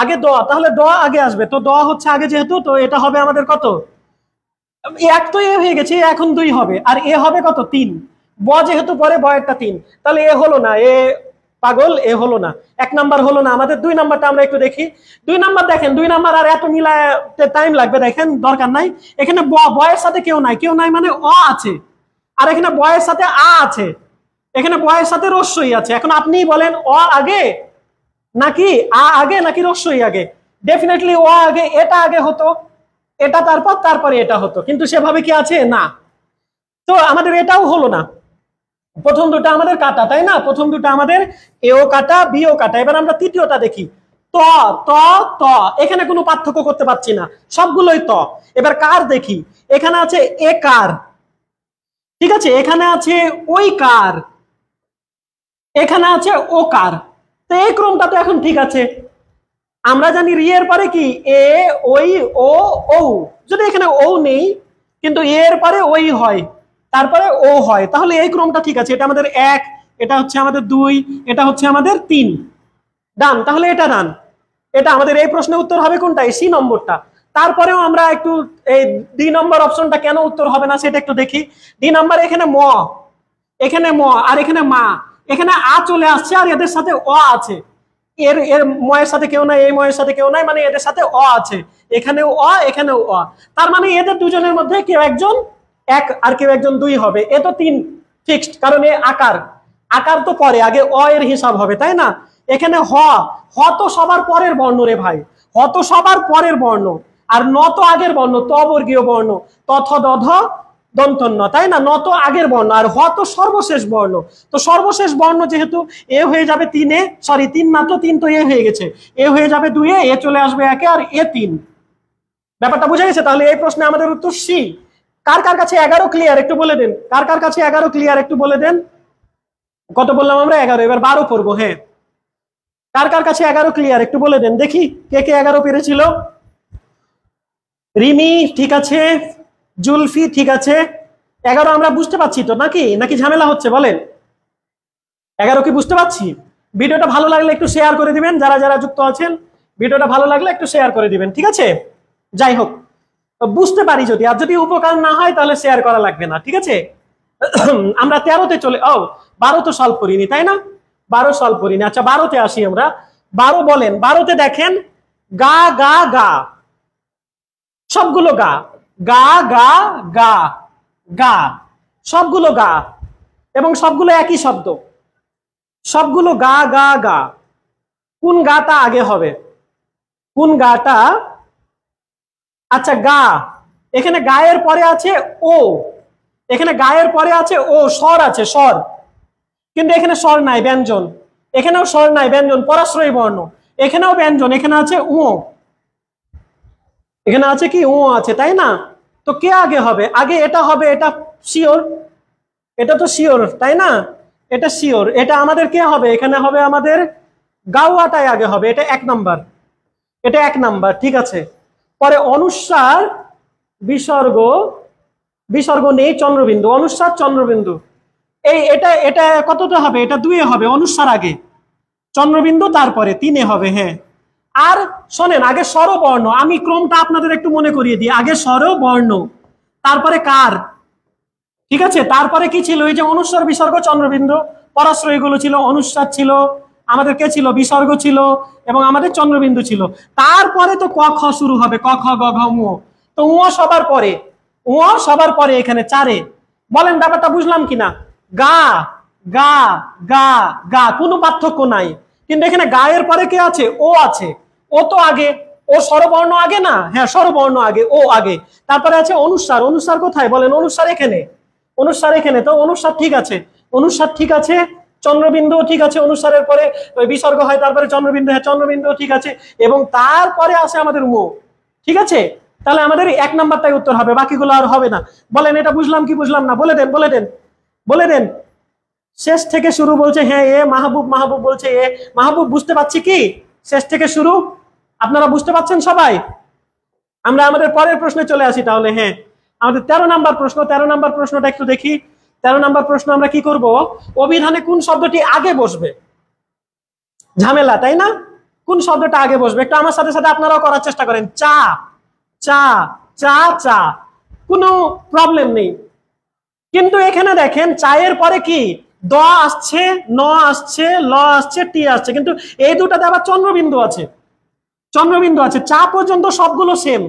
আগে দ, তাহলে দ আগে আসবে, তো দ হচ্ছে আগে যেহেতু, তো এটা হবে আমাদের কত, এক তো এ হয়ে গেছে, এখন 2 হবে, আর এ হবে কত 3, ব যেহেতু পরে বয়েরটা 3, তাহলে এ হলো না, এ পাগল, এ হলো না, 1 নাম্বার হলো না আমাদের। 2 নাম্বারটা আমরা একটু দেখি। 2 নাম্বার দেখেন, 2 নাম্বার আর এত মিলাতে টাইম লাগবে, দেখেন দরকার নাই, এখানে বয়ের সাথে কেউ নাই, কেউ নাই মানে অ আছে, আর এখানে বয়ের সাথে আ আছে, এখানে বয়ের সাথে রস্যই আছে। এখন আপনিই বলেন অ আগে নাকি আ আগে নাকি রস্যই আগে? ডেফিনেটলি অ আগে, এটা আগে হতো, এটা তারপরে এটা হতো, কিন্তু সেভাবে কি আছে না। তো আমাদের এটাও হলো না, প্রথম দুটো আমাদের কাটা, তাই না, প্রথম দুটো আমাদের এও কাটা বিও কাটা। এবার আমরা তৃতীয়টা দেখি, ত ত ত, এখানে কোনো পার্থক্য করতে পারছি না, সবগুলোই ত। এবার কার দেখি, এখানে আছে এ কার, ঠিক আছে, এখানে আছে ওই কার, এখানে আছে ও কার, তো এই ক্রমটা তো এখন ঠিক আছে। আমরা জানি রি এর পরে কি এ ওই ও ও, যদি এখানে ও নেই কিন্তু এর পরে ওই হয়, তারপরে ও হয়, তাহলে এই ক্রমটা ঠিক আছে। এটা আমাদের 1, এটা হচ্ছে আমাদের 2, এটা হচ্ছে আমাদের 3, ডান, তাহলে এটা ডান। এটা আমাদের এই প্রশ্নের উত্তর হবে কোনটা, সি নম্বরটা। তারপরেও আমরা একটু এই 2 নম্বর অপশনটা কেন উত্তর হবে না সেটা একটু দেখি। 2 নম্বর এখানে ম, এখানে ম, আর এখানে মা, এখানে আ চলে আসছে, আর এদের সাথে অ আছে, এর এর ময়ের সাথে কেউ নাই, এই ময়ের সাথে কেউ নাই, মানে এদের সাথে অ আছে, এখানেও অ এখানেও অ, তার মানে এদের দুজনের মধ্যে কেউ একজন 1 আর কেউ একজন 2 হবে। এ তো 3 ফিক্সড, কারণ এ আকার, আকার তো পরে, আগে অ এর হিসাব হবে, তাই না। এখানে হ, হ তো সবার পরের বর্ণ রে ভাই, হ তো সবার পরের বর্ণ, আর ন তো আগের বর্ণ, ত বর্গীয় বর্ণ, তথ দধ দন্তন্য, তাই না, ন তো আগের বর্ণ, আর হ তো সর্বশেষ বর্ণ। তো সর্বশেষ বর্ণ যেহেতু এ হয়ে যাবে 3-এ, সরি 3 না, তো 3 তো এ হয়ে গেছে, এ হয়ে যাবে 2-এ, এ চলে আসবে 1-এ, আর এ 3। ব্যাপারটা বুঝা গেছে? তাহলে এই প্রশ্নে আমাদের উত্তর সি। কার কার কাছে 11 ক্লিয়ার একটু বলে দেন, কার কার কাছে 11 ক্লিয়ার একটু বলে দেন। কত বললাম আমরা 11, এবার 12 করবো। হ্যাঁ, কার কার কাছে 11 ক্লিয়ার একটু বলে দেন দেখি, কে কে 11 পেরেছিল। রিমি ঠিক আছে, জুলফি ঠিক আছে। 11 আমরা বুঝতে পারছি তো নাকি, নাকি ঝামেলা হচ্ছে বলেন? 11 কি বুঝতে পারছি? ভিডিওটা ভালো লাগলে একটু শেয়ার করে দিবেন, যারা যারা যুক্ত আছেন ভিডিওটা ভালো লাগলে একটু শেয়ার করে দিবেন, ঠিক আছে। যাই হোক, বুঝতে পারি যদি, আর যদি উপকার না হয় তাহলে শেয়ার করা লাগবে না, ঠিক আছে। আমরা 13তে চলে, 12 তো সলভ করিনি তাই না, 12 সলভ করিনি। আচ্ছা 12তে আসি আমরা। 12 বলেন, 12তে দেখেন গা গা গা, সবগুলো গা, গা গা গা গা, সবগুলো গা, এবং সবগুলো একই শব্দ, সবগুলো গা গা গা। কোন গাটা আগে হবে, কোন গাটা? আচ্ছা গা, এখানে গায়ের পরে আছে ও, এখানে গায়ের পরে আছে ও, স্বর আছে, স্বর, কিন্তু এখানে স্বর নাই, ব্যঞ্জন, এখানেও স্বর নাই, ব্যঞ্জন পরাশ্রয়ী বর্ণ, এখানেও ব্যঞ্জন, এখানে আছে উ, এখানে আছে কি উ আছে, তাই না। তো কে আগে হবে? আগে এটা হবে, এটা শিওর, এটা তো শিওর তাই না, এটা শিওর। এটা আমাদের কে হবে? এখানে হবে আমাদের গাওয়াটাই আগে হবে, এটা 1 নাম্বার, এটা 1 নাম্বার, ঠিক আছে। পরে অনুস্বার বিসর্গ, বিসর্গ নেই, চন্দ্রবিন্দু, অনুস্বার চন্দ্রবিন্দু, এই এটা এটা কতটা হবে? এটা 2-এ হবে, অনুস্বার আগে, চন্দ্রবিন্দু তারপরে 3-এ হবে। হ্যাঁ, আর শোনেন, আগে স্বরবর্ণ, আমি ক্রমটা আপনাদের একটু মনে করিয়ে দিই। আগে স্বরবর্ণ, তারপরে কার, ঠিক আছে, তারপরে কি ছিল? এই যে অনুস্বার বিসর্গ চন্দ্রবিন্দু, পরাশ্রয়ী গুলো ছিল, অনুস্বার ছিল, আমাদের কে ছিল? বিসর্গ ছিল, এবং আমাদের চন্দ্রবিন্দু ছিল। তারপরে তো ক খ শুরু হবে, ক খ গ ঘ ম, তো উ সবার পরে, উ সবার পরে এখানে 4-এ। বলেন ব্যাপারটা বুঝলাম কিনা? গা গা গা গা, কোনো পার্থক্য নাই, কিন্তু এখানে গায়ের পরে কে আছে? ও আছে, ও তো আগে, ও স্বরবর্ণ আগে না, হ্যাঁ স্বরবর্ণ আগে, ও আগে। তারপরে আছে অনুস্বার, অনুস্বার কোথায় বলেন? অনুস্বার এখানে, অনুস্বার এখানে, তো অনুস্বার ঠিক আছে, অনুস্বার ঠিক আছে, চন্দ্রবিন্দু ঠিক আছে, অনুস্বারের পরে বিসর্গ হয়, তারপরে চন্দ্রবিন্দু, হ্যাঁ চন্দ্রবিন্দু ঠিক আছে, এবং তারপরে আছে আমাদের উ, ঠিক আছে। তাহলে আমাদের 1 নাম্বারটাই উত্তর হবে, বাকিগুলো আর হবে না। বলেন এটা বুঝলাম কি বুঝলাম না? বলে দেন, বলে দেন, বলে দেন। শেষ থেকে শুরু বলছে হ্যাঁ এ, মাহবুব, মাহবুব বলছে এ, মাহবুব বুঝতে পারছি কি শেষ থেকে শুরু? আপনারা বুঝতে পারছেন সবাই? আমরা আমাদের পরের প্রশ্নে চলে আসি তাহলে। হ্যাঁ, আমাদের 13 নাম্বার প্রশ্ন, 13 নাম্বার প্রশ্নটা একটু দেখি। 13 নম্বর প্রশ্ন আমরা কি করব, অভিধানে কোন শব্দটি আগে বসবে? ঝামেলা তাই না, কোন শব্দটা আগে বসবে? একটু আমার সাথে সাথে আপনারাও করার চেষ্টা করেন। চা, চা, চা, চা, কোনো প্রবলেম নেই। কিন্তু এখানে দেখেন চায়ের পরে কি দ আসছে, ন আসছে, ল আসছে, টি আসছে, কিন্তু এই দুটাতে আবার চন্দ্রবিন্দু আছে, চন্দ্রবিন্দু আছে। চা পর্যন্ত সবগুলো সেম,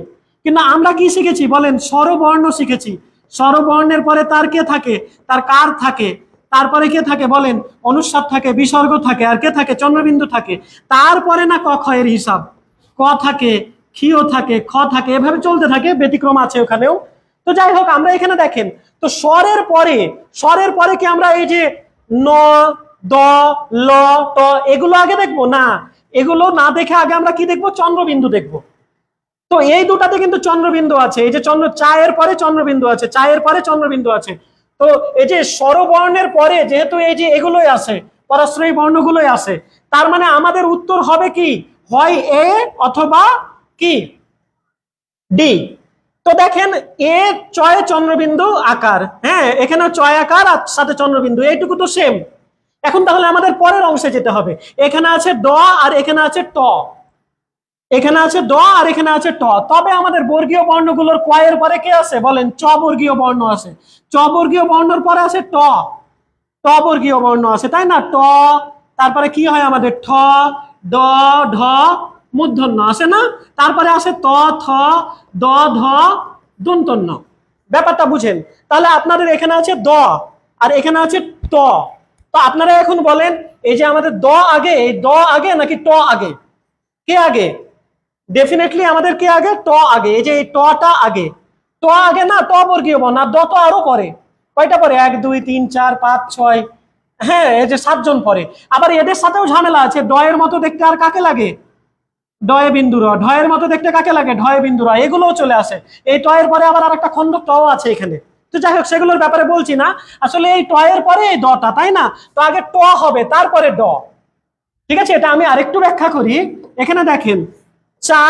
কিন্তু আমরা কি শিখেছি বলেন? স্বরবর্ণ শিখেছি। স্বরবর্ণের পরে তার কে থাকে? তার কার থাকে। তারপরে কে থাকে বলেন? অনুস্বার থাকে, বিসর্গ থাকে, আর কে থাকে? চন্দ্রবিন্দু থাকে। তারপরে না ক খ এর হিসাব, ক থাকে, খিও থাকে, খ থাকে, এভাবে চলতে থাকে, ব্যতিক্রম আছে ওখানেও। তো যাই হোক, আমরা এখানে দেখেন তো স্বরের পরে কি আমরা এই যে ন, দ, ল, ট এগুলো আগে দেখবো না? এগুলো না দেখে আগে আমরা কি দেখবো? চন্দ্রবিন্দু দেখবো। তো এই দুটাতে কিন্তু চন্দ্রবিন্দু আছে, এই যে চায়ের পরে চন্দ্রবিন্দু আছে, চায়ের পরে চন্দ্রবিন্দু আছে। তো এই যে স্বরবর্ণের পরে যেহেতু এই যে এগুলোই আছে, পরাশ্রয়ী বর্ণগুলোই আছে, তার মানে আমাদের উত্তর হবে কি? হয় এ অথবা কি ডি। তো দেখেন এ চয়ে চন্দ্রবিন্দু আকার, হ্যাঁ এখানে চয় আকার আর সাথে চন্দ্রবিন্দু, এইটুকু তো সেম। এখন তাহলে আমাদের পরের অংশে যেতে হবে। এখানে আছে দ আর এখানে আছে ট, এখানে আছে দ আর এখানে আছে ট। তবে আমাদের বর্গীয় বর্ণগুলোর কয়ের পরে কে আছে বলেন? চ বর্গীয় বর্ণ আছে। চ বর্গীয় বর্ণের পরে আছে ট, ট বর্গীয় বর্ণ আছে, তাই না? ট, তারপরে কি হয় আমাদের? ঠ, ড, ঢ, মূর্ধন্য আছে না? তারপরে আসে ত, থ, দ, ধ, দন্তন্য। ব্যাপারটা বুঝেন? তাহলে আপনাদের এখানে আছে দ আর এখানে আছে ট। তো আপনারা এখন বলেন, এই যে আমাদের দ আগে, এই দ আগে নাকি ট আগে? কে আগে? ডেফিনেটলি আমাদের কে আগে? ট আগে। এই যে এই টটা আগে, ট আগে না? ট বর্গীয় বর্ণ, আর দ তো আরো পরে। কয়টা পরে? 1 2 3 4 5 6, হ্যাঁ এই যে 7 জন পরে। আবার এদের সাথেও ঝামেলা আছে। ড এর মতো দেখতে আর কাকে লাগে? ডয়ে বিন্দু র। ঢ এর মতো দেখতে কাকে লাগে? ঢয়ে বিন্দু র। এগুলোও চলে আসে। এই ট এর পরে আবার আরেকটা খন্ড ট আছে এখানে। তো যাই হোক, সেগুলোর ব্যাপারে বলছি না, আসলে এই ট এর পরে এই ডটা, তাই না? তো আগে ট হবে, তারপরে ড। ঠিক আছে, এটা আমি আরেকটু ব্যাখ্যা করি। এখানে দেখেন চা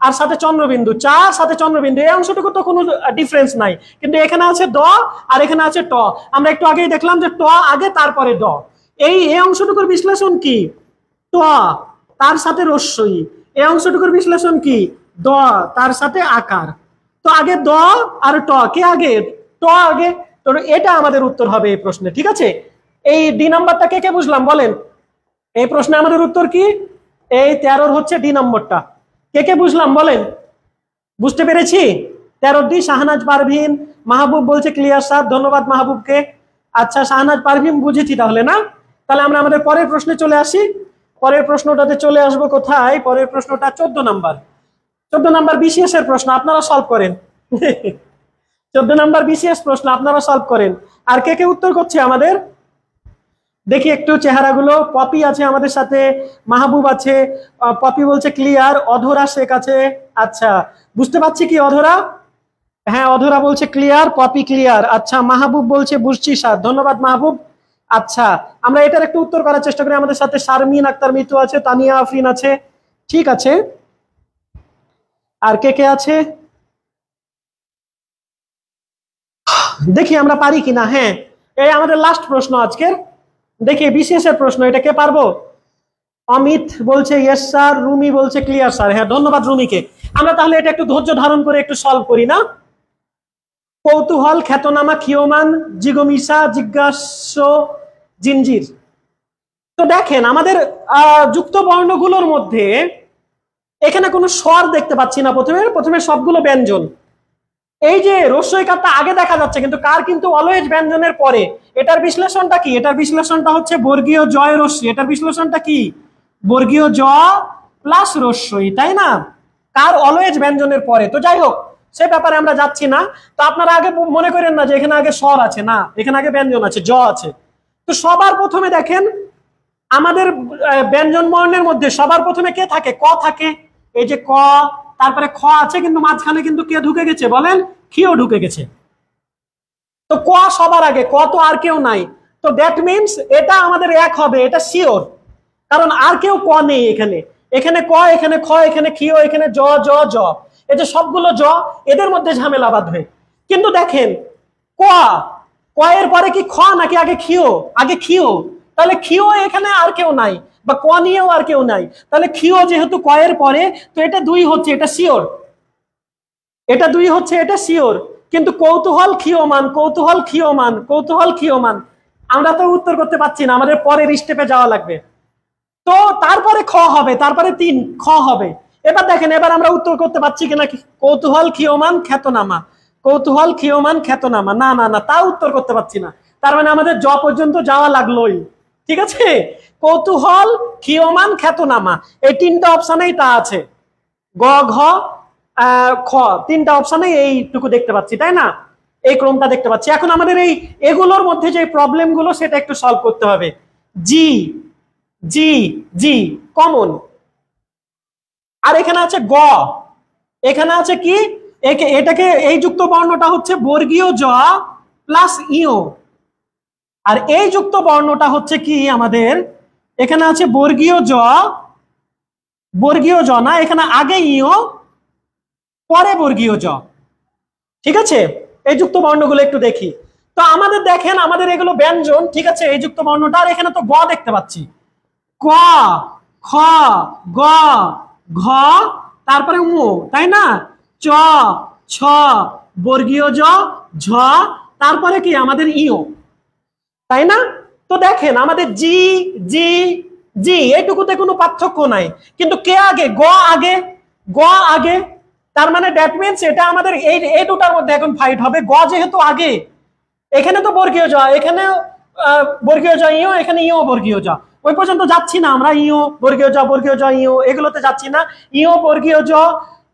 আর সাথে চন্দ্রবিন্দু, চা সাথে চন্দ্রবিন্দু, এই অংশটুকু তো কোনো ডিফারেন্স নাই, কিন্তু এখানে আছে দ আর এখানে আছে ট। আমরা একটু আগেই দেখলাম যে ট আগে তারপরে ড। এই অংশটুকুর বিশ্লেষণ কি? ট তার সাথে রস্যই। এই অংশটুকুর বিশ্লেষণ কি? দ তার সাথে আকার। তো আগে দ আর ট, কে আগে? ট আগে। তো এটা আমাদের উত্তর হবে এই প্রশ্নে। ঠিক আছে, এই ডি নাম্বারটা কে কে বুঝলাম বলেন? এই প্রশ্নে আমাদের উত্তর কি? এই 13 হচ্ছে ডি নম্বরটা। কে কে বুঝলাম বলেন? বুঝতে পেরেছি? 13 ডি। শাহনাজ পারভিন, মাহবুব বলছে ক্লিয়ার স্যার, ধন্যবাদ মাহবুবকে। আচ্ছা শাহনাজ পারভিন বুঝেছি তাহলে না? তাহলে আমরা আমাদের পরের প্রশ্নে চলে আসি। পরের প্রশ্নটাতে চলে আসবো কোথায়? পরের প্রশ্নটা 14 নাম্বার। 14 নাম্বার বিসিএস এর প্রশ্ন, আপনারা সলভ করেন। 14 নাম্বার বিসিএস প্রশ্ন আপনারা সলভ করেন। আর কে কে উত্তর করছে আমাদের দেখি একটু চেহারাগুলো। পপি আছে আমাদের সাথে, মাহবুব আছে। পপি বলছে ক্লিয়ার, অধরা শেখ আছে। আচ্ছা বুঝতে পারছি কি অধরা? হ্যাঁ অধরা বলছে ক্লিয়ার, পপি ক্লিয়ার। আচ্ছা মাহবুব বলছে বুঝছি স্যার, ধন্যবাদ মাহবুব। আচ্ছা আমরা এটার একটু উত্তর করার চেষ্টা করি। আমাদের সাথে শারমিন আক্তার মিতু আছে, তানিয়া আফরিন আছে। ঠিক আছে, আর কে কে আছে দেখি আমরা পারি কিনা। হ্যাঁ এই আমাদের লাস্ট প্রশ্ন আজকের। দেখি বিসিএস এর প্রশ্ন, এটা কে পারবো? অমিত বলছে ইয়েস স্যার, রুমি বলছে ক্লিয়ার স্যার। হ্যাঁ ধন্যবাদ রুমিকে। আমরা তাহলে এটা একটু ধৈর্য ধারণ করে একটু সলভ করি না? কৌতূহল, খ্যাতনামা, ক্ষীয়মান, জিগমিষা, জিজ্ঞাস্য, জিঞ্জির। তো দেখেন আমাদের যুক্ত বর্ণগুলোর মধ্যে এখানে কোনো স্বর দেখতে পাচ্ছি না। প্রথমে সবগুলো ব্যঞ্জন। এই যে রস্যইকারটা আগে দেখা যাচ্ছে, কিন্তু কার কিন্তু অলওয়েজ ব্যঞ্জনের পরে। এটার বিশ্লেষণটা কি? এটার বিশ্লেষণটা হচ্ছে বর্গীয় জয় রস্যই। এটার বিশ্লেষণটা কি? বর্গীয় জ প্লাস রস্যই, তাই না? কার অলওয়েজ ব্যঞ্জনের পরে। তো যাই হোক, সে ব্যাপারে আমরা যাচ্ছি না। তো আপনারা আগে মনে করেন না যে এখানে আগে স্বর আছে, না এখানে আগে ব্যঞ্জন আছে, জ আছে। তো সবার প্রথমে দেখেন আমাদের ব্যঞ্জন বর্ণের মধ্যে সবার প্রথমে কে থাকে? ক থাকে। এই যে ক, তারপরে খ আছে, কিন্তু মাঝখানে কিন্তু কে ঢুকে গেছে বলেন? খিও ঢুকে গেছে। তো ক সবার আগে, ক তো আর কেউ নাই। তো দ্যাট মিনস এটা আমাদের এক হবে, এটা শিওর, কারণ আর কেউ ক নেই এখানে। এখানে ক, এখানে খ, এখানে খিও, এখানে জ জ জ, এই যে সবগুলো জ, এদের মধ্যে ঝামেলা বাঁধবে। কিন্তু দেখেন ক, কয়ের পরে কি খ নাকি আগে খিও? আগে খিও। তাহলে খিও এখানে আর কেউ নাই, বা ক নিয়েও আর কেউ নাই, তাহলে খিও যেহেতু কয়ের পরে, তো এটা 2 হচ্ছে, এটা শিওর, এটা 2 হচ্ছে, এটা শিওর। কিন্তু কৌতূহল ক্ষীয়মান, কৌতূহল ক্ষীয়মান, কৌতূহল ক্ষীয়মান, আমরা তো উত্তর করতে পারছি না, আমাদের পরের স্টেপে যাওয়া লাগবে। তো তারপরে খ হবে, তারপরে 3 খ হবে। এবার দেখেন, এবার আমরা উত্তর করতে পারছি কিনা। কৌতূহল ক্ষীয়মান খ্যাতনামা, কৌতূহল ক্ষীয়মান খ্যাতনামা, না না না, তা উত্তর করতে পারছি না। তার মানে আমাদের জ পর্যন্ত যাওয়া লাগলোই, ঠিক আছে। কৌতূহল ক্ষীয়মান খ্যাতনামা, এই 3টা অপশনেই তা আছে, গ ঘ খ, 3টা অপশনে এইটুকু দেখতে পাচ্ছি, তাই না? এই ক্রমটা দেখতে পাচ্ছি। এখন আমাদের এই এগুলোর মধ্যে যে প্রবলেম গুলো সেটা একটু সলভ করতে হবে। জি জি জি কমন, আর এখানে আছে গ, এখানে আছে কি, এটাকে এই যুক্ত বর্ণটা হচ্ছে বর্গীয় জ প্লাস ইও, আর এই যুক্ত বর্ণটা হচ্ছে কি আমাদের, এখানে আছে বর্গীয় জ, বর্গীয় জ না, এখানে আগে ইও পরে বর্গীয় জ, ঠিক আছে। এই যুক্ত বর্ণগুলো একটু দেখি। তো আমাদের দেখেন, আমাদের এগুলো ব্যঞ্জন, ঠিক আছে, এই যুক্ত বর্ণটা, আর এখানে তো গ দেখতে পাচ্ছি, ক খ গ ঘ, তারপরে উ, তাই না, চ ছ বর্গীয় জ ঝ, তারপরে কি আমাদের ইও, তাই না? তো দেখেন আমাদের জি জি জি এইটুকুতে কোনো পার্থক্য নাই, কিন্তু কে আগে, গ আগে, গ আগে, তার মানে দ্যাট মিন্স এটা আমাদের এই দুটার মধ্যে এখন ফাইট হবে। গ যেহেতু আগে, এখানে তো বর্গীয় জ, এখানে বর্গীয় জ ইও, এখানে ইও বর্গীয় জ, ওই পর্যন্ত যাচ্ছি না আমরা, ইও বর্গীয় জ ইও এগুলোতে যাচ্ছি না। ইও বর্গীয় জ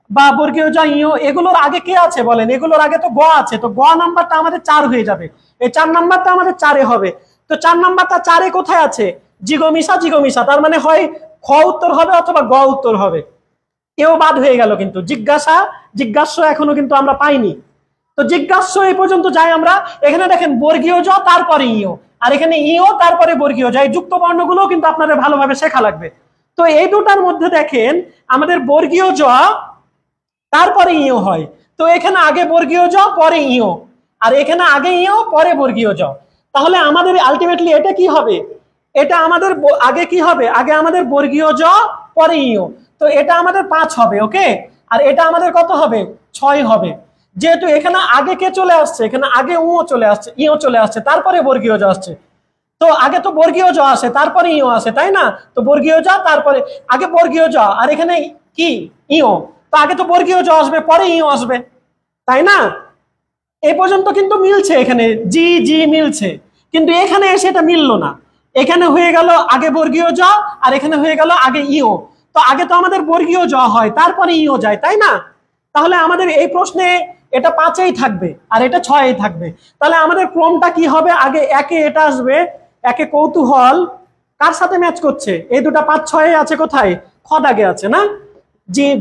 বা বর্গীয় জ ইও, এগুলোর আগে কে আছে বলেন? এগুলোর আগে তো গ আছে, তো গ নাম্বারটা আমাদের 4 হয়ে যাবে, এই 4 নাম্বারটা আমাদের 4-এ হবে। তো 4 নাম্বারটা 4-এ কোথায় আছে? জিগমিশা, জিগমিশা, তার মানে হয় খ উত্তর হবে অথবা গ উত্তর হবে। এও বাদ হয়ে গেল, কিন্তু জিজ্ঞাসা জিজ্ঞাস্য এখনো কিন্তু আমরা পাইনি। তো জিজ্ঞাস্য এই পর্যন্ত যাই আমরা। এখানে দেখেন বর্গীয় জ তারপরে ইও, আর এখানে ইও তারপরে বর্গীয় জ, এই যুক্ত বর্ণগুলো কিন্তু আপনাদের ভালোভাবে শেখা লাগবে। তো এই দুটার মধ্যে দেখেন আমাদের বর্গীয় জ তারপরে ইও হয়, তো এখানে আগে বর্গীয় জ পরে ইও, আর এখানে আগে ইও পরে বর্গীয় জ, তাহলে আমাদের আলটিমেটলি এটা কি হবে? এটা আমাদের আগে কি হবে? আগে আমাদের বর্গীয় জ পরে ইও, তো এটা আমাদের 5 হবে, ওকে। আর এটা আমাদের কত হবে? 6 হবে। যেহেতু এখানে আগে কে চলে আসছে, এখানে আগে ও চলে আসছে, ইও চলে আসছে, তারপরে বর্গীয় জ আসছে। তো আগে তো বর্গীয় জ আসে, তারপরে ইও আসে, তাই না? তো বর্গীয় জ তারপরে আগে বর্গীয় জ, আর এখানে কি ইও, তো আগে তো বর্গীয় জ আসবে পরে ইও আসবে, তাই না? এই পর্যন্ত কিন্তু মিলছে, এখানে জি জি মিলছে, কিন্তু এখানে এসে এটা মিললো না। এখানে হয়ে গেল আগে বর্গীয় জ, আর এখানে হয়ে গেল আগে ইও। তো আগে তো আমাদের বর্গীয় জ হয়, তারপরে ইও যায়, তাই না? তাহলে আমাদের এই প্রশ্নে এটা 5-এই থাকবে আর এটা 6-এই থাকবে। তাহলে আমাদের ক্রমটা কি হবে? আগে একে এটা আসবে, একে কৌতূহল কার সাথে ম্যাচ করছে? এই দুটা 5-6-এ আছে, কোথায়? খ দাগে আছে না,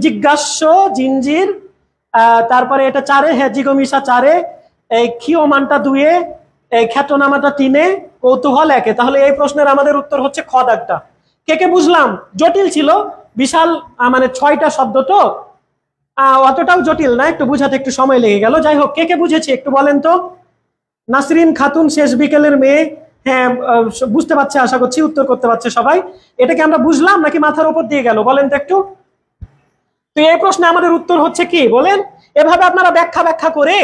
জিজ্ঞাস্য জিঞ্জির, তারপরে এটা 4-এ, হ্যাঁ জিগমিশা 4-এ, এই ক্ষীয়মানটা 2-এ, এই খ্যাতনামাটা 3-এ, কৌতূহল 1-এ। তাহলে এই প্রশ্নের আমাদের উত্তর হচ্ছে খ দাগটা। কে কে বুঝলাম? জটিল ছিল, বিশাল, মানে 6টা শব্দ, তো অতটাও জটিল না, একটু বুঝাতে একটু সময় লেগে গেল। যাই হোক, কে কে বুঝেছি একটু বলেন তো। নাসরিন খাতুন, শেষ বিকেলের মেয়ে, হ্যাঁ বুঝতে পারছে, আশা করছি উত্তর করতে পারছে সবাই। এটাকে আমরা বুঝলাম নাকি মাথার উপর দিয়ে গেল বলেন তো একটু। তো এই প্রশ্নে আমাদের উত্তর হচ্ছে কি বলেন? এভাবে আপনারা ব্যাখ্যা করে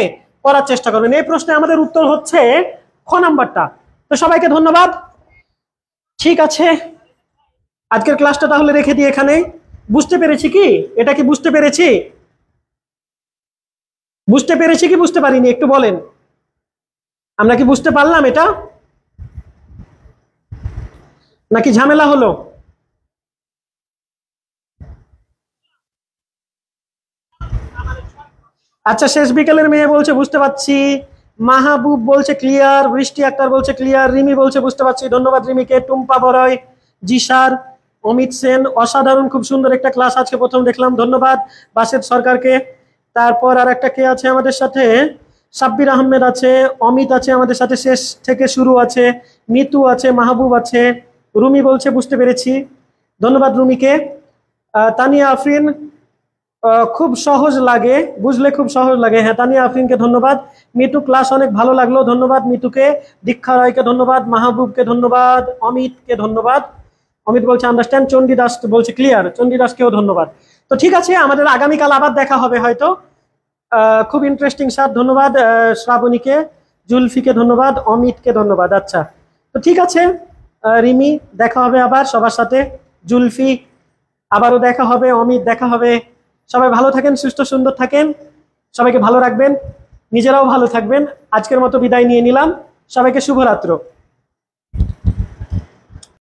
করার চেষ্টা করবেন। এই প্রশ্নে আমাদের উত্তর হচ্ছে খ নাম্বারটা। তো সবাইকে ধন্যবাদ। ঠিক আছে, আজকের ক্লাসটা তাহলে রেখে দিই এখানে। বুঝতে পেরেছি কি? এটা কি বুঝতে পেরেছি? বুঝতে পেরেছি কি বুঝতে পারিনি একটু বলেন। আমরা কি বুঝতে পারলাম এটা, নাকি ঝামেলা হলো? আচ্ছা, শেষ বিকেলের মেয়ে বলছে বুঝতে পারছি, মাহবুব বলছে ক্লিয়ার, বৃষ্টি আক্তার বলছে ক্লিয়ার, রিমি বলছে বুঝতে পারছি, ধন্যবাদ রিমিকে, টুম্পা বরয়, জিসার, অমিত সেন, অসাধারণ, খুব সুন্দর একটা ক্লাস আজকে প্রথম দেখলাম, ধন্যবাদ বাসেদ সরকারকে। তারপর আর একটা কে আছে আমাদের সাথে? সাব্বির আহমেদ আছে, অমিত আছে আমাদের সাথে, শেষ থেকে শুরু আছে, মিতু আছে, মাহবুব আছে, রুমি বলছে বুঝতে পেরেছি, ধন্যবাদ রুমিকে। তানিয়া আফরিন, খুব সহজ লাগে, বুঝলে খুব সহজ লাগে। হ্যাঁ, তানিয়া আফরিনকে ধন্যবাদ। মিতু ক্লাস অনেক ভালো লাগলো, ধন্যবাদ মিতুকে। দীক্ষা রায়কে ধন্যবাদ, মাহবুবকে ধন্যবাদ, অমিতকে ধন্যবাদ। অমিত বলছে আন্ডারস্ট্যান্ড, চণ্ডীদাস বলছে ক্লিয়ার, চণ্ডীদাসকেও ধন্যবাদ। তো ঠিক আছে, আমাদের আগামীকাল আবার দেখা হবে হয়তো। খুব ইন্টারেস্টিং স্যার, ধন্যবাদ শ্রাবণীকে, জুলফিকে ধন্যবাদ, অমিতকে ধন্যবাদ। আচ্ছা, তো ঠিক আছে রিমি, দেখা হবে আবার সবার সাথে। জুলফি আবারও দেখা হবে, অমিত দেখা হবে। সবাই ভালো থাকেন, সুস্থ সুন্দর থাকেন, সবাইকে ভালো রাখবেন, নিজেরাও ভালো থাকবেন। আজকের মতো বিদায় নিয়ে নিলাম, সবাইকে শুভরাত্র।